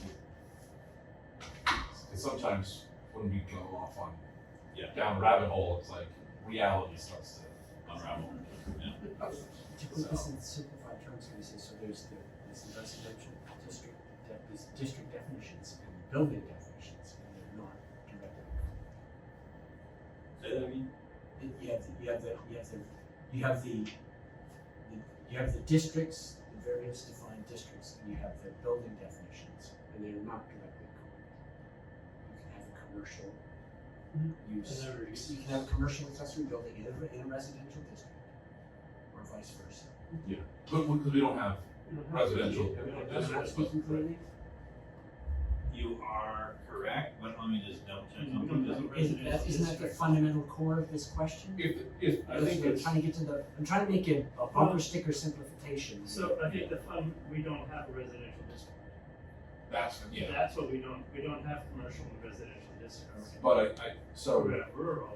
because sometimes when we go off on down a rabbit hole, it's like reality starts to Unravel. Yeah. To put this in simplified terms, can we say, so there's the residential district, these district definitions and building definitions, and they're not directly. Say that again? You have the districts, the various defined districts, and you have the building definitions, and they're not directly correlated. You can have a commercial use, you can have a commercial accessory building in a residential district, or vice versa. but because we don't have residential Am I not districts, speaking but clearly? You are correct, but let me just double check something. There's a residential Isn't that the district. fundamental core of this question? if I Because think we're it's trying to get to the, I'm trying to make a bumper sticker simplification. So I think we don't have a residential district. that's That's what we don't have commercial and residential districts. but I so We have rural.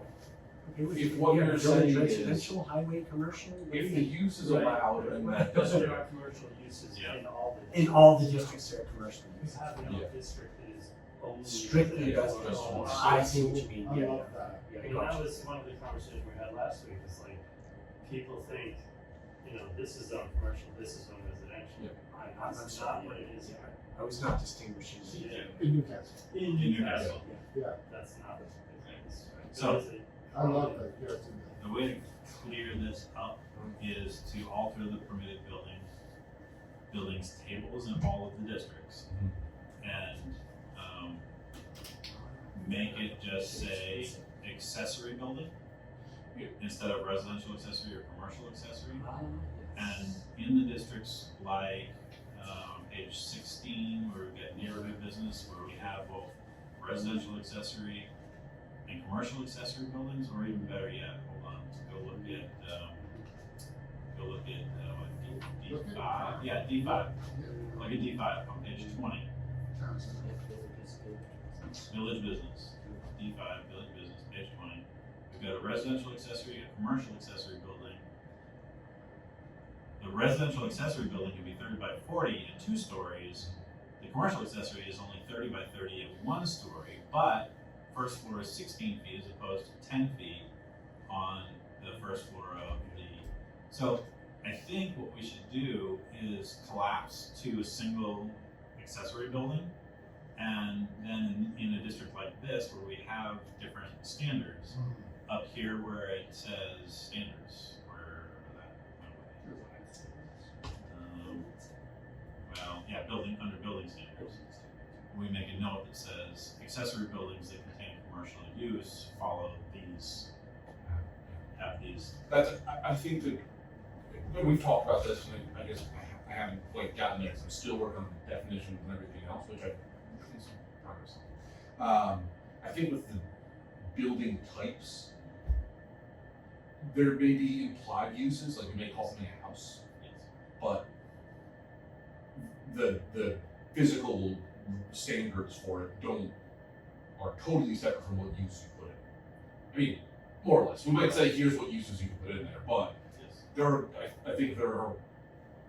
Okay, if what you have you're village saying is- residential, highway, commercial, if the use is Right. allowed in that But there district. are commercial uses Yeah. in all the. in all the districts there are commercial We uses. have no Yeah. district that is only. Strictly residential. residential. I see what you mean. I Yeah, love yeah. that. Yeah, I And got that you. was one of the conversations we had last week, is like, people think, you know, this is zone commercial, this is zone residential. Yeah. I'm That's sorry. not what it is. I was not distinguishing. Yeah. In Newcastle. In Newcastle. Yeah, That's not what it is. So- I love that. Yes, The way to clear this up is to alter the permitted buildings tables in all of the districts. And, make it just say accessory building Yeah. instead of residential accessory or commercial accessory. Ah, And yes. in the districts like, page 16, where we've got neighborhood business, where we have both residential accessory and commercial accessory buildings, or even better yet, hold on, go look at, what, D5? Yeah, D5, look at D5 on page 20, Town center. village business, D5, village business, page 20. We've got a residential accessory, a commercial accessory building. The residential accessory building can be 30 by 40 and 2 stories. The commercial accessory is only 30 by 30 and 1 story, but first floor is 16 feet as opposed to 10 feet on the first floor of the. So I think what we should do is collapse to a single accessory building. And then in a district like this, where we have different standards, up here where it says standards, where that, well, yeah, under building standards, we make a note that says accessory buildings that contain commercial use follow these, have these. That's I think that when we've talked about this, and I guess I haven't quite gotten there, 'cause I'm still working on the definitions and everything else, which I've made some progress on. I think with the building types, there may be implied uses, like you may call something a house, but the physical standards for it are totally separate from what use you put in. I mean, more or less. We might say here's what uses you can put in there, but I think there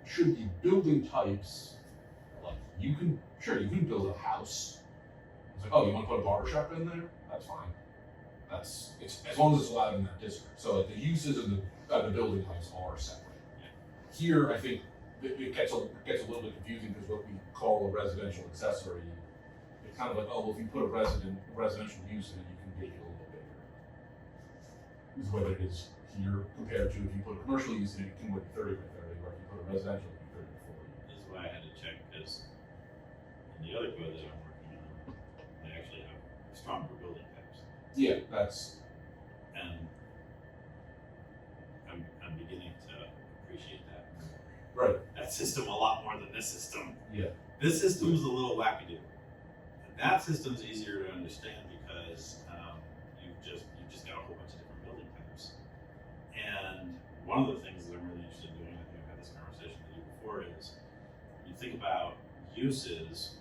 should be building types. Like you can build a house. It's like, oh, you want to put a barber shop in there? That's fine. It's as long as it's allowed in that district. So like, the uses and the building types are separate. Here, I think it gets a little bit confusing because what we call a residential accessory, it's kind of like, oh, well, if you put a residential use in it, you can make it a little bit bigger. Is whether it is here compared to if you put a commercial use in it, it can work 30 by 30, or if you put a residential, it can be 30 by 40. This is why I had to the other code that I'm working on, they actually have stronger building types. Yeah, that's, And I'm beginning to appreciate that. right, That system a lot more than this system. yeah. This system is a little wackadoo. That system's easier to understand because you've just got a whole bunch of different building types. And one of the things that I'm really interested in doing, I think I've had this conversation with you before, is you think about uses,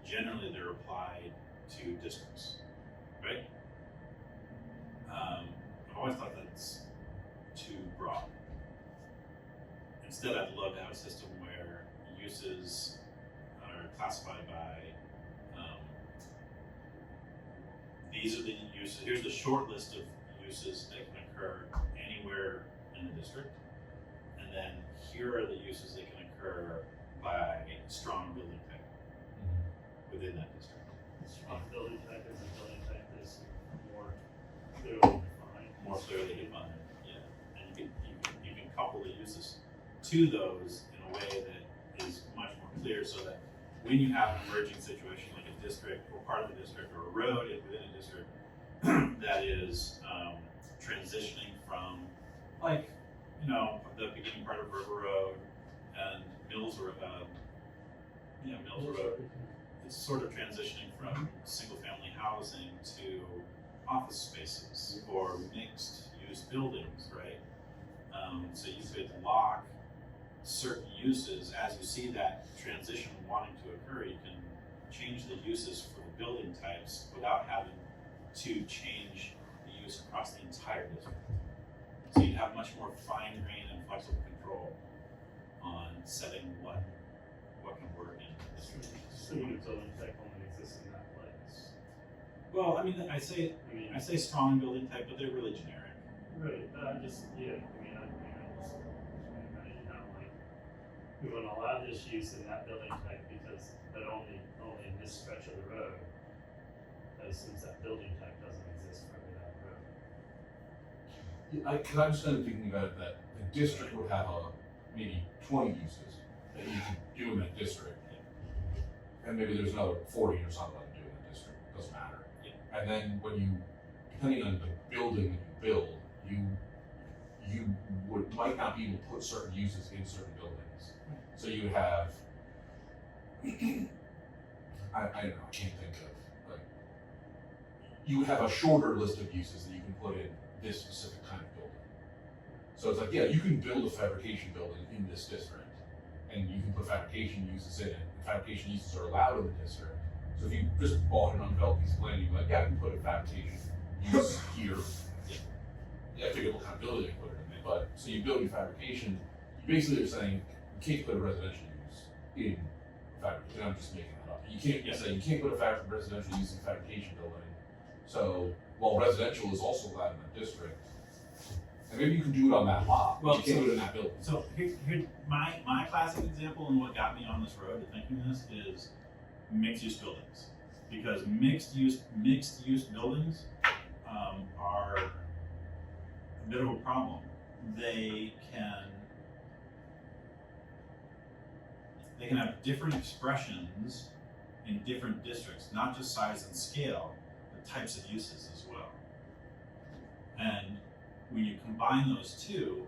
generally they're applied to districts, right? I've always thought that's too broad. Instead, I'd love to have a system where uses are classified by these are the uses. Here's the short list of uses that can occur anywhere in the district, and then here are the uses that can occur by strong building type within that district. Strong building type is a building type that's more clearly defined. More clearly defined, yeah. And you can couple the uses to those in a way that is much more clear, so that when you have an emerging situation like a district or part of the district or a road within a district that is transitioning from, like, the beginning part of River Road and Mills Road, Mills Road, it's sort of transitioning from single family housing to office spaces or mixed use buildings, right? So you could lock certain uses as you see that transition wanting to occur. You can change the uses for the building types without having to change the use across the entire district. So you'd have much more fine grained and flexible control on setting what can work in the district. Assuming the building type only exists in that place. Well, I mean, I say strong building type, but they're really generic. Right, I just imagine how, like, we want to allow this use in that building type because that only in this stretch of the road, since that building type doesn't exist for that road. Because I'm just kind of thinking about it that the district would have maybe 20 uses that you can do in that district. And maybe there's another 40 or something to do in that district, doesn't matter. Yeah. And then when you, depending on the building that you build, you might not be able to put certain uses in certain buildings. So you would have, I don't know, I can't think of, like, you would have a shorter list of uses that you can put in this specific kind of building. So it's like, yeah, you can build a fabrication building in this district, and you can put fabrication uses in it. And fabrication uses are allowed in the district. So if you just bought an undeveloped piece of land, you're like, yeah, I can put a fabrication use here. Yeah, I figured what kind of building I put it in. But so you build your fabrication, you basically are saying you can't put a residential use in fabrication. I'm just making that up. You can't say you can't put a residential use in a fabrication building. So while residential is also allowed in that district, and maybe you can do it on that lot, but you can't do it in that building. So here my classic example and what got me on this road to thinking this is mixed use buildings, because mixed use buildings are a bit of a problem. They can have different expressions in different districts, not just size and scale, but types of uses as well. And when you combine those two,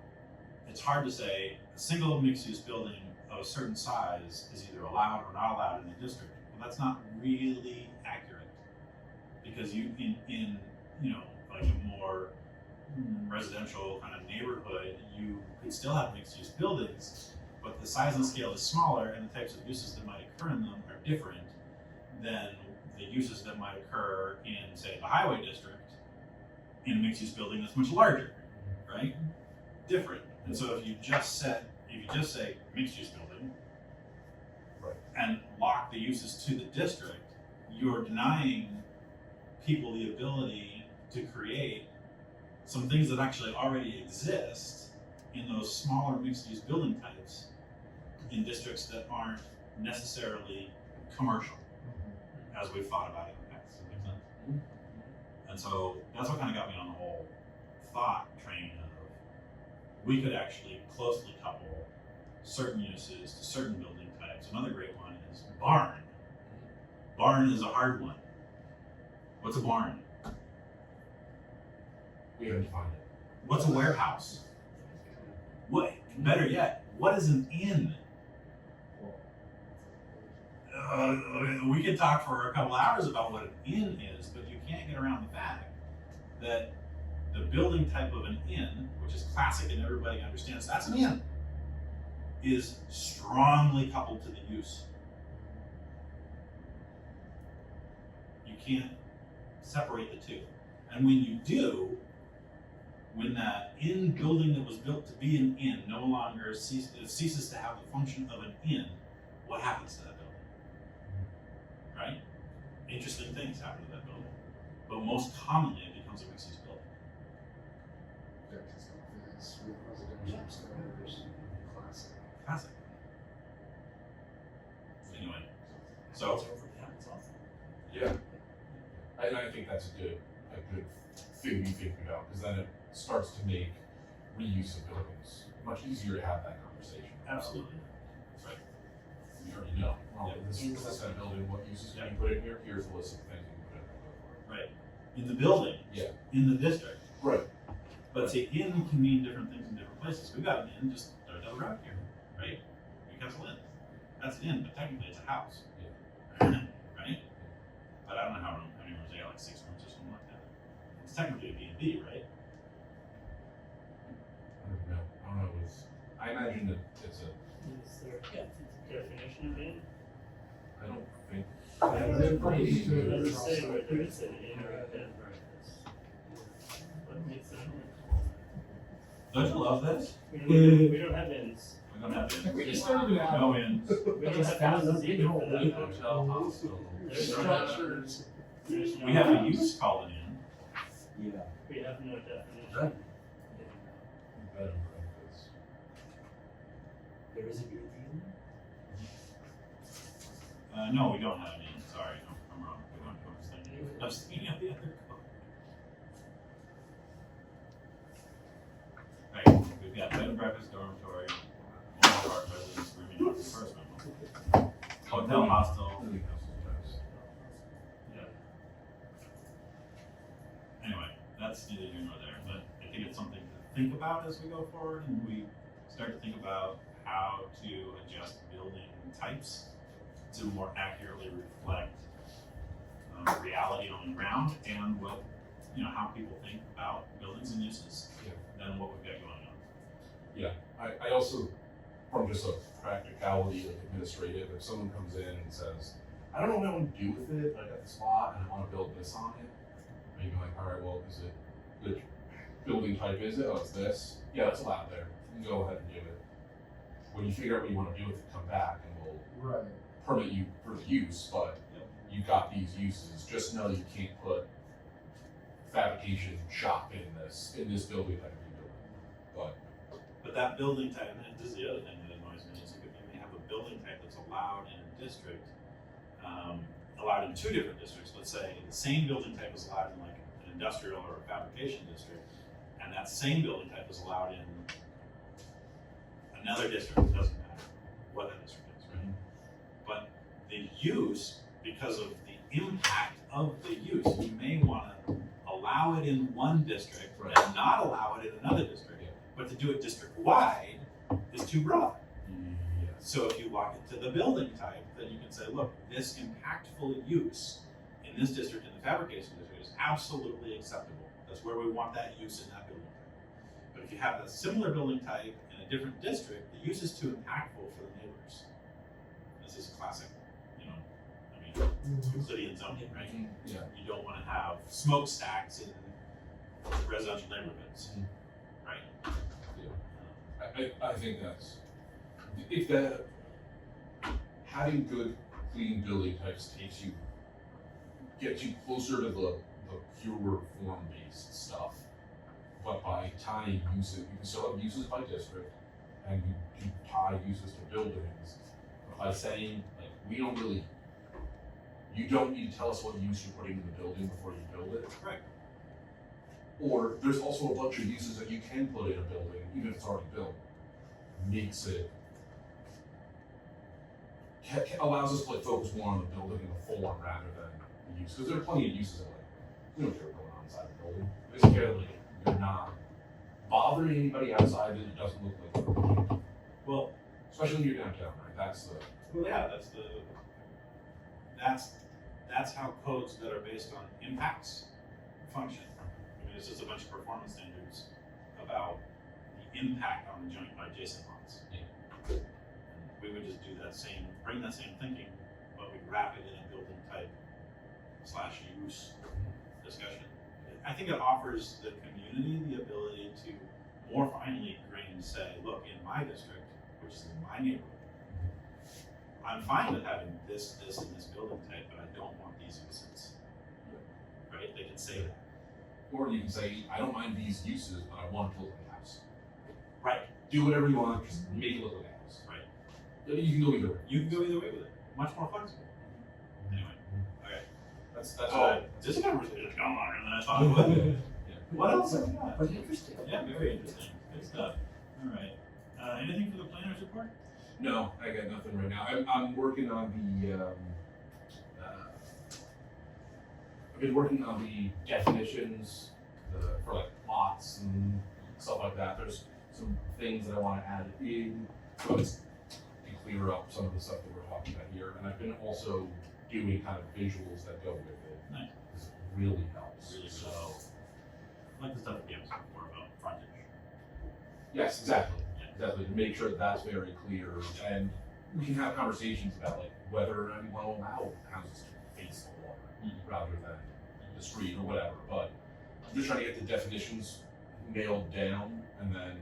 it's hard to say a single mixed-use building of a certain size is either allowed or not allowed in a district. Well, that's not really accurate, because you in like a more residential kind of neighborhood, you could still have mixed-use buildings, but the size and scale is smaller, and the types of uses that might occur in them are different than the uses that might occur in, say, the highway district in a mixed-use building that's much larger, right? Different. And so if you just say mixed-use building, Right. and lock the uses to the district, you're denying people the ability to create some things that actually already exist in those smaller mixed-use building types in districts that aren't necessarily commercial, as we've thought about it in the past. Does that make sense? And so that's what kind of got me on the whole thought train of we could actually closely couple certain uses to certain building types. Another great one is Barn. Barn is a hard one. What's a barn? We haven't defined it. What's a warehouse? What? Better yet, what is an inn? We could talk for a couple hours about what an inn is, but you can't get around the fact that the building type of an inn, which is classic and everybody understands that's an inn, is strongly coupled to the use. You can't separate the two. And when you do, when that inn building that was built to be an inn no longer ceases to have the function of an inn, what happens to that building? Right? Interesting things happen to that building. But most commonly it becomes a mixed use building. Dentist office with residential stores, classic. Classic. Anyway, It's so over, yeah, it's awesome. Yeah. And I think that's a good thing to be thinking about, because then it starts to make reuse of buildings much easier to have that conversation. absolutely. Right. We already know. Well, Yeah. this kind of building, what uses can you put in here? Here's the list of things you can put in there. Right. In the building. Yeah. In the district. Right. But see, inn can mean different things in different places. We've got an inn just down the road here, right? Newcastle Inn. That's an inn, but technically it's a house. Right? But I don't know how many rooms they got, like 6 rooms or something like that. It's technically a B&B, right? I don't know. I imagine that it's a. Is there a definition of inn? I don't think. They're probably It good. doesn't say whether it's an inn or a bed and breakfast. What makes it an inn? Don't you love this? We don't have inns. We don't have inns. We just started out. No inns. We don't have houses either for that matter. Hotel, hospital. There's no- Structures. there's no- We have a use called an inn. Yeah. We have no definition. Right. Bed and breakfast. There is a B&B in there? No, we don't have an inn. Sorry, no, I'm wrong. We don't. I was thinking of the other code. Right, we've got bed and breakfast, dormitory, mobile park residence, rooming house, first one. Hotel, hostel. Yeah. Anyway, that's neither here nor there, but I think it's something to think about as we go forward and we start to think about how to adjust building types to more accurately reflect reality on the ground and what, how people think about buildings and uses than what we've got going on. I also, from just a practicality, like administrative, if someone comes in and says, I don't know what I want to do with it, but I got this lot and I want to build this on it. And you go like, all right, well, is it, which building type is it? Oh, it's this. Yeah, that's allowed there. You can go ahead and do it. When you figure out what you want to do with it, come back and we'll Right. permit you for the use, but you got these uses. Just know you can't put fabrication shop in this building type of building. But that building type, and this is the other thing that annoys me, is you may have a building type that's allowed in a district, allowed in 2 different districts. Let's say the same building type is allowed in like an industrial or a fabrication district, and that same building type is allowed in another district. It doesn't matter what that district is, right? But the use, because of the impact of the use, you may want to allow it in one district and not allow it in another district. But to do it district-wide is too broad. So if you walk into the building type, then you can say, look, this impactful use in this district, in the fabrication district, is absolutely acceptable. That's where we want that use in that building type. But if you have a similar building type in a different district, the use is too impactful for the neighbors. This is classic, Euclidean zoning, right? Yeah. You don't want to have smokestacks in residential neighborhoods, right? I think that's, if that, having good, clean building types gets you closer to the pure form-based stuff. But by tying uses, you can still have uses by district, and you tie uses to buildings. But by saying, like, you don't need to tell us what use you're putting in the building before you build it. Right. Or there's also a bunch of uses that you can put in a building, even if it's already built. Makes it allows us to like focus more on the building and the form rather than the use, because there are plenty of uses of like, we don't care what's going on inside the building. We just care like you're not bothering anybody outside that it doesn't look like you're building. Well, Especially when you're downtown, right? That's the, well, yeah, that's how codes that are based on impacts function. I mean, it's just a bunch of performance standards about the impact on the joint adjacent lots. Yeah. We would just do that same, bring that same thinking, but we'd wrap it in a building type / use discussion. I think it offers the community the ability to more finely grain say, look, in my district, which is in my neighborhood, I'm fine with having this, and this building type, but I don't want these uses. Right? They can say that. or you can say, I don't mind these uses, but I want it to look like a house. Right. Do whatever you want, just make it look like a house. Right. You can go either way. You can go either way with it. Much more flexible. Anyway, okay. That's all. This conversation is going longer than I thought it would. What else have we got? But interesting. Yeah, very interesting. Good stuff. All right. Anything for the planner's report? No, I got nothing right now. I'm working on the, I've been working on the definitions for like lots and stuff like that. There's some things that I want to add in, so it's to clear up some of the stuff that we're talking about here. And I've been also doing kind of visuals that go with it. Nice. This really helps. Really so. I like the stuff that gives more about frontage. Yes, exactly. Exactly, to make sure that that's very clear, and we can have conversations about like whether or not you want to allow houses to face the water rather than the street or whatever. But I'm just trying to get the definitions nailed down, and then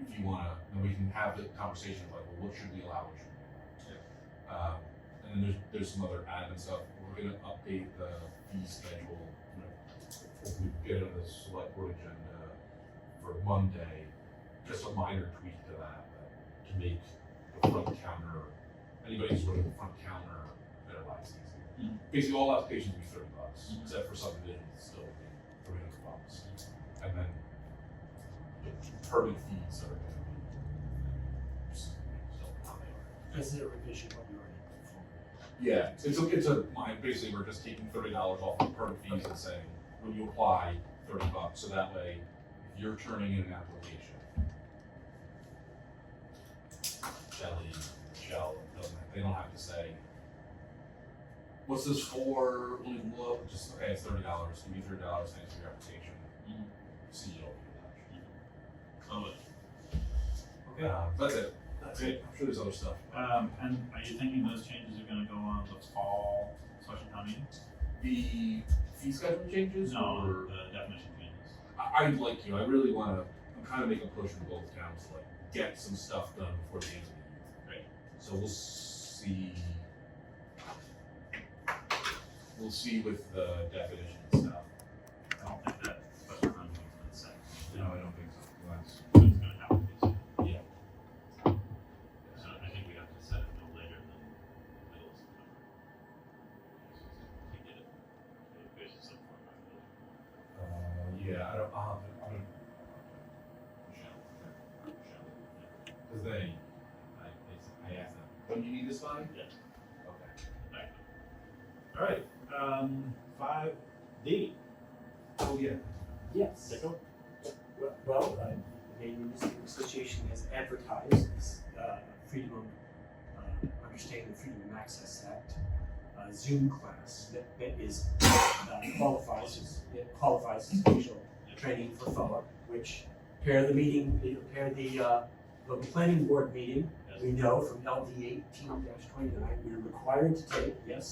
if you want to, then we can have the conversation of like, well, what should we allow? What should we allow? And then there's some other admin stuff. We're gonna update the fee schedule. If we get on the select board agenda for Monday. Just a minor tweak to that, to make the front counter, anybody who's running the front counter, their lives easy. Basically, all applications will be $30, except for subdivisions, it's still $300. And then the permit fees are going to be still how they are. Is it a revision of what you already put forward? Yeah, it's a basically we're just taking $30 off the permit fees and saying, when you apply, $30, so that way, if you're turning in an application, Michelle, they don't have to say, what's this for? Let me look. Just, okay, it's $30. Give me $30. Thanks for your application. See you all. Okay. That's it. That's it. I'm sure there's other stuff. And are you thinking those changes are going to go on the fall special town meeting? The fee schedule changes? No, Or, the definition changes. I'd like to. I really want to. I'm kind of making a push in both towns to like get some stuff done before the end of the year. So we'll see. We'll see with the definition and stuff. I don't think that special town meeting is going to say. No, I don't think so. That's, It's going to have to be said. yeah. So I think we have to set it no later than the middle of September. To get it. Basically, some form of Yeah, I don't. Because they, I asked them, don't you need this by? Yes. Okay. All right. 5D. Oh, yeah. Yes. Take over. Well, the Maine Municipal Association has advertised this Freedom of Understanding the Freedom of Access Act Zoom class that is qualifies as official training for FOA, which pair the local planning board meeting. We know from LD 18-29 we're required to take. Yes.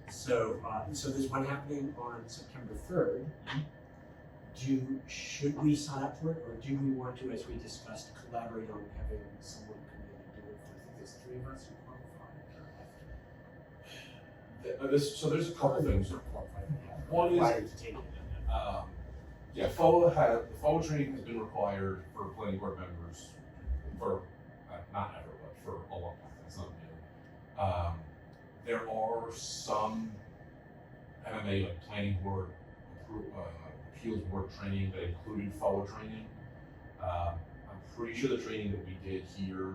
So there's one happening on September 3rd. Should we sign up for it, or do we want to, as we discussed, collaborate on having someone come in and do it? I think there's 3 of us who qualify. So there's a couple things. One is- Required to take it. Yeah, FOA training has been required for planning board members for, not ever, but for a long time. That's not new. There are some MMA, like planning board, appeals board training that included FOA training. I'm pretty sure the training that we did here,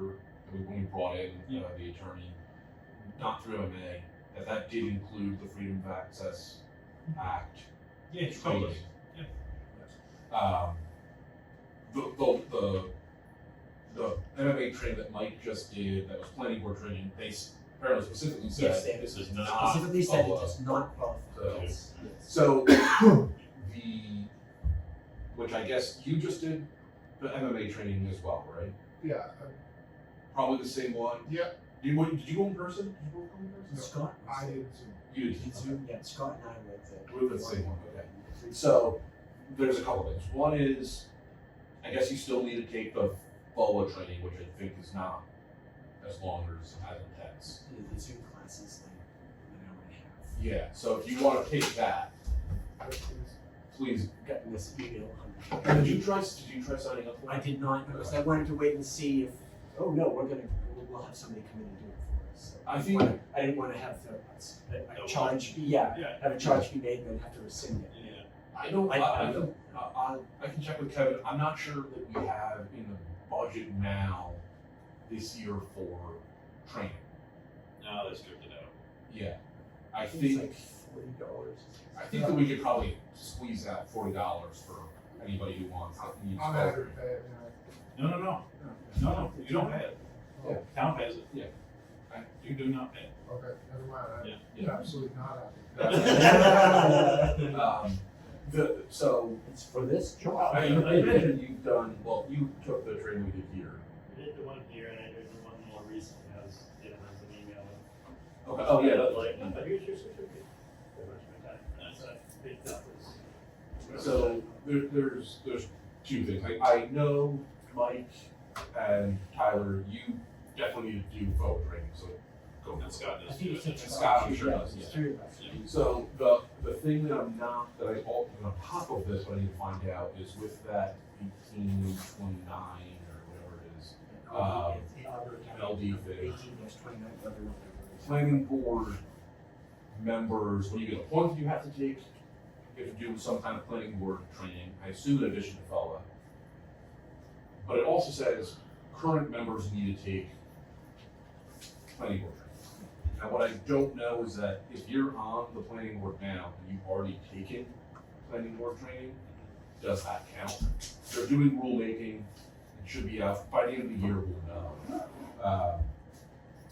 when we brought in the attorney, not through MMA, that did include the Freedom of Access Act Yeah, you told us. training. The MMA training that Mike just did, that was planning board training, they apparently specifically said Yes, they this is not specifically said it follow. does not qualify. So- Yes, yes. So which I guess you just did the MMA training as well, right? Yeah, Probably the same one. yeah, Did you go in person? Did you both go in person? Scott? I did too. You did. Did Zoom, yeah, Scott and I were at the. We were the same one, okay. So there's a couple things. One is, I guess you still need to take the FOA training, which I think is not as long or as intense. The Zoom class is like an hour and a half. Yeah. So if you want to take that, please. Gotten this email. Did you try signing up for it? I did not, because I wanted to wait and see if, oh no, we'll have somebody come in and do it for us. So I think- I didn't want to have a No charge, Yeah. have a charge be made and then have to rescind it. Yeah. I don't. I- I can check with Kevin. I'm not sure that we have in the budget now this year for training. No, they stripped it out. Yeah. I It's think like $40. I think that we could probably squeeze out $40 for anybody who wants. Needs I'm help. happy to pay it, No, you don't pay it. Yeah. Town pays it. Yeah. You do not pay it. Okay, never mind, Yeah. I'm absolutely not happy. So It's for this job. I imagine you've done well. You took the training we did here. I did the one here and I did the one more recently. I was getting an email. Okay. Oh yeah. Like, no, here's your certificate. Pretty much my time. That's what I picked up was. So there's two things. I know Mike and Tyler. You definitely need to do photo training. So go. And Scott I does think too. it's a And Scott, I'm sure yeah, does, it's yeah. three of us. So the thing that I'm not that I on top of this, what I need to find out is with that 1829 or whatever it is, LD thing. 18-29, Planning board members, when you get appointed, you have to take, you have to do some kind of planning board training, I assume in addition to FOA. But it also says current members need to take planning board training. Now, what I don't know is that if you're on the planning board now and you've already taken planning board training, does that count? They're doing rulemaking, it should be out, by the end of the year, we'll know.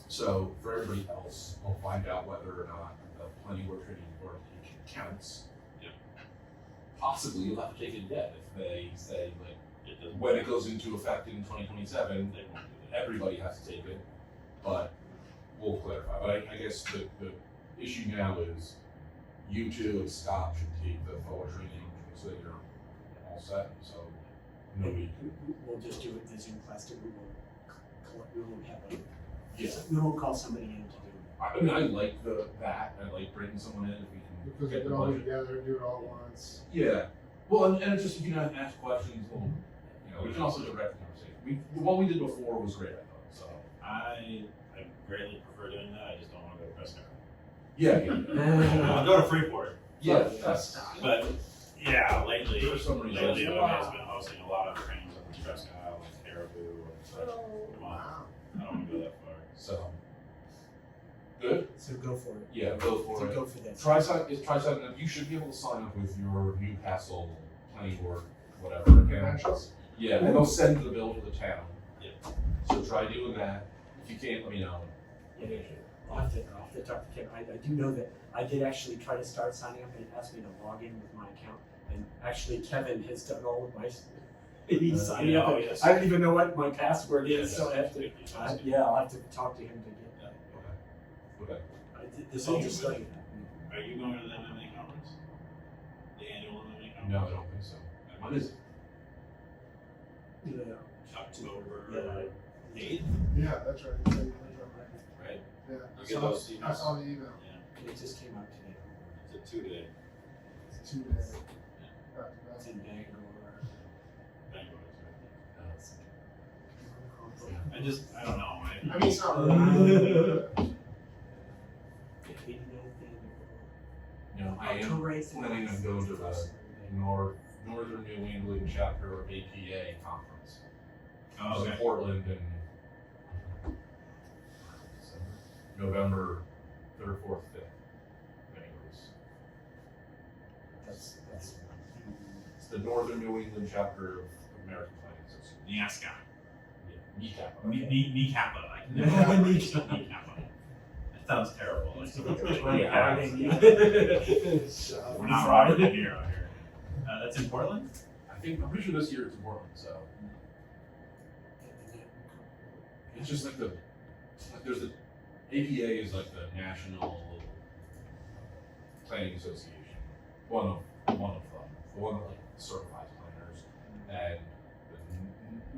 So for everybody else, we'll find out whether or not the planning board training you've already taken counts. Yeah. Possibly you'll have to take it again if they say like, It doesn't. when it goes into effect in 2027, They won't do that. everybody has to take it, but we'll clarify. But I guess the issue now is you two and Scott should take the FOA training so that you're all set, so nobody. We'll just do it the Zoom class too. We won't have a, Yeah. we won't call somebody in to do it. I mean, I like that, I like bringing someone in if we can Because we get can the all budget. together, do it all at once. Yeah, well, and it's just, if you can ask questions, well, you know, we can also direct the conversation. The one we did before was great, I thought, so. I greatly prefer doing that. I just don't want to go to Prescott. Yeah, I'll go to Freeport. yeah, that's, But yeah, lately, For some reason. lately OMA has been hosting a lot of trainings on the Prescott Island, Caribou, and such. Come on, I don't want to go that far. so. Good? So go for it. Yeah, go for So it. go for this. Try signing up. You should be able to sign up with your Newcastle planning board, whatever account. Credentials? Yeah, and they'll send the bill to the town. Yeah. So try doing that. If you can't, let me know. Yeah, I'll have to talk to Kevin. I do know that I did actually try to start signing up and it asked me to log in with my account. And actually Kevin has done all of my, he's signing up. oh, and yes. I don't even know what my password Yeah, is, so I have to, that's- yeah, I'll have to talk to him to get that. Okay. This all just started. Are you going to the MMA conference? The annual MMA conference? No, I don't think so. When is it? Yeah. October 8th, Yeah, that's right. That's right. right? Yeah, You get those I saw the email. Yeah, It just came out today. it's a 2-day. It's 2 days. Back to It's back. in Bangalore. I don't know. I mean, it's not really. No, I am October 8th. planning on going to the Northern New England chapter of APA conference. Oh, It's in okay. Portland in November 3rd, 4th, 5th. Anyways, That's it's the Northern New England chapter of American Planning Association. NIASCA. Yeah, Kneecappa. I can never remember it. Kneecappa. That sounds terrible. Like, we're not Robert De Niro here. That's in Portland? I'm pretty sure this year it's in Portland, so it's just like there's the APA is like the National Planning Association, one of them, the one that like certifies planners, and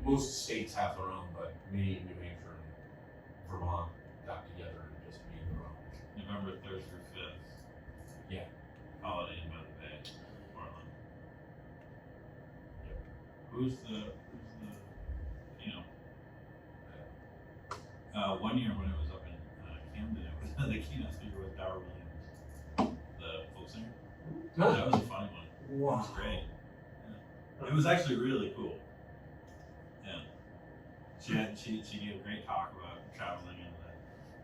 most states have their own, but Maine, New Hampshire, and Vermont got together and just made their own. November 3rd through 5th. Yeah. Holiday Inn by the Bay, Portland. Who's the one year when it was up in Camden, it was the keynote speaker was Dower Williams, the folk singer. That was a funny one. It was great. Yeah. It was actually really cool. Yeah. She gave a great talk about traveling and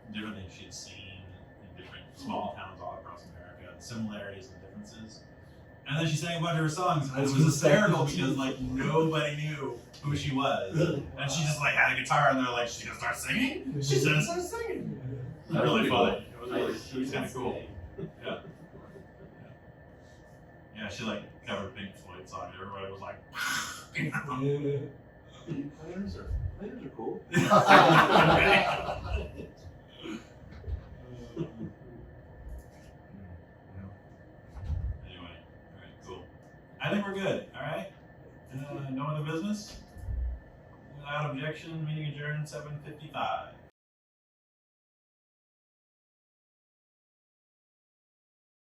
the different things she'd seen in different small towns all across America, the similarities and differences. And then she sang a bunch of her songs, and it was hysterical because like nobody knew who she was, and she just like had a guitar, and they're like, "She's gonna start singing." She's gonna start singing. It was really fun. It was kind of cool. Yeah. Yeah, she like covered Pink Floyd song. Everybody was like, Planners are cool. Anyway, all right, cool. I think we're good. All right. No other business. Without objection, meeting adjourned 7:55.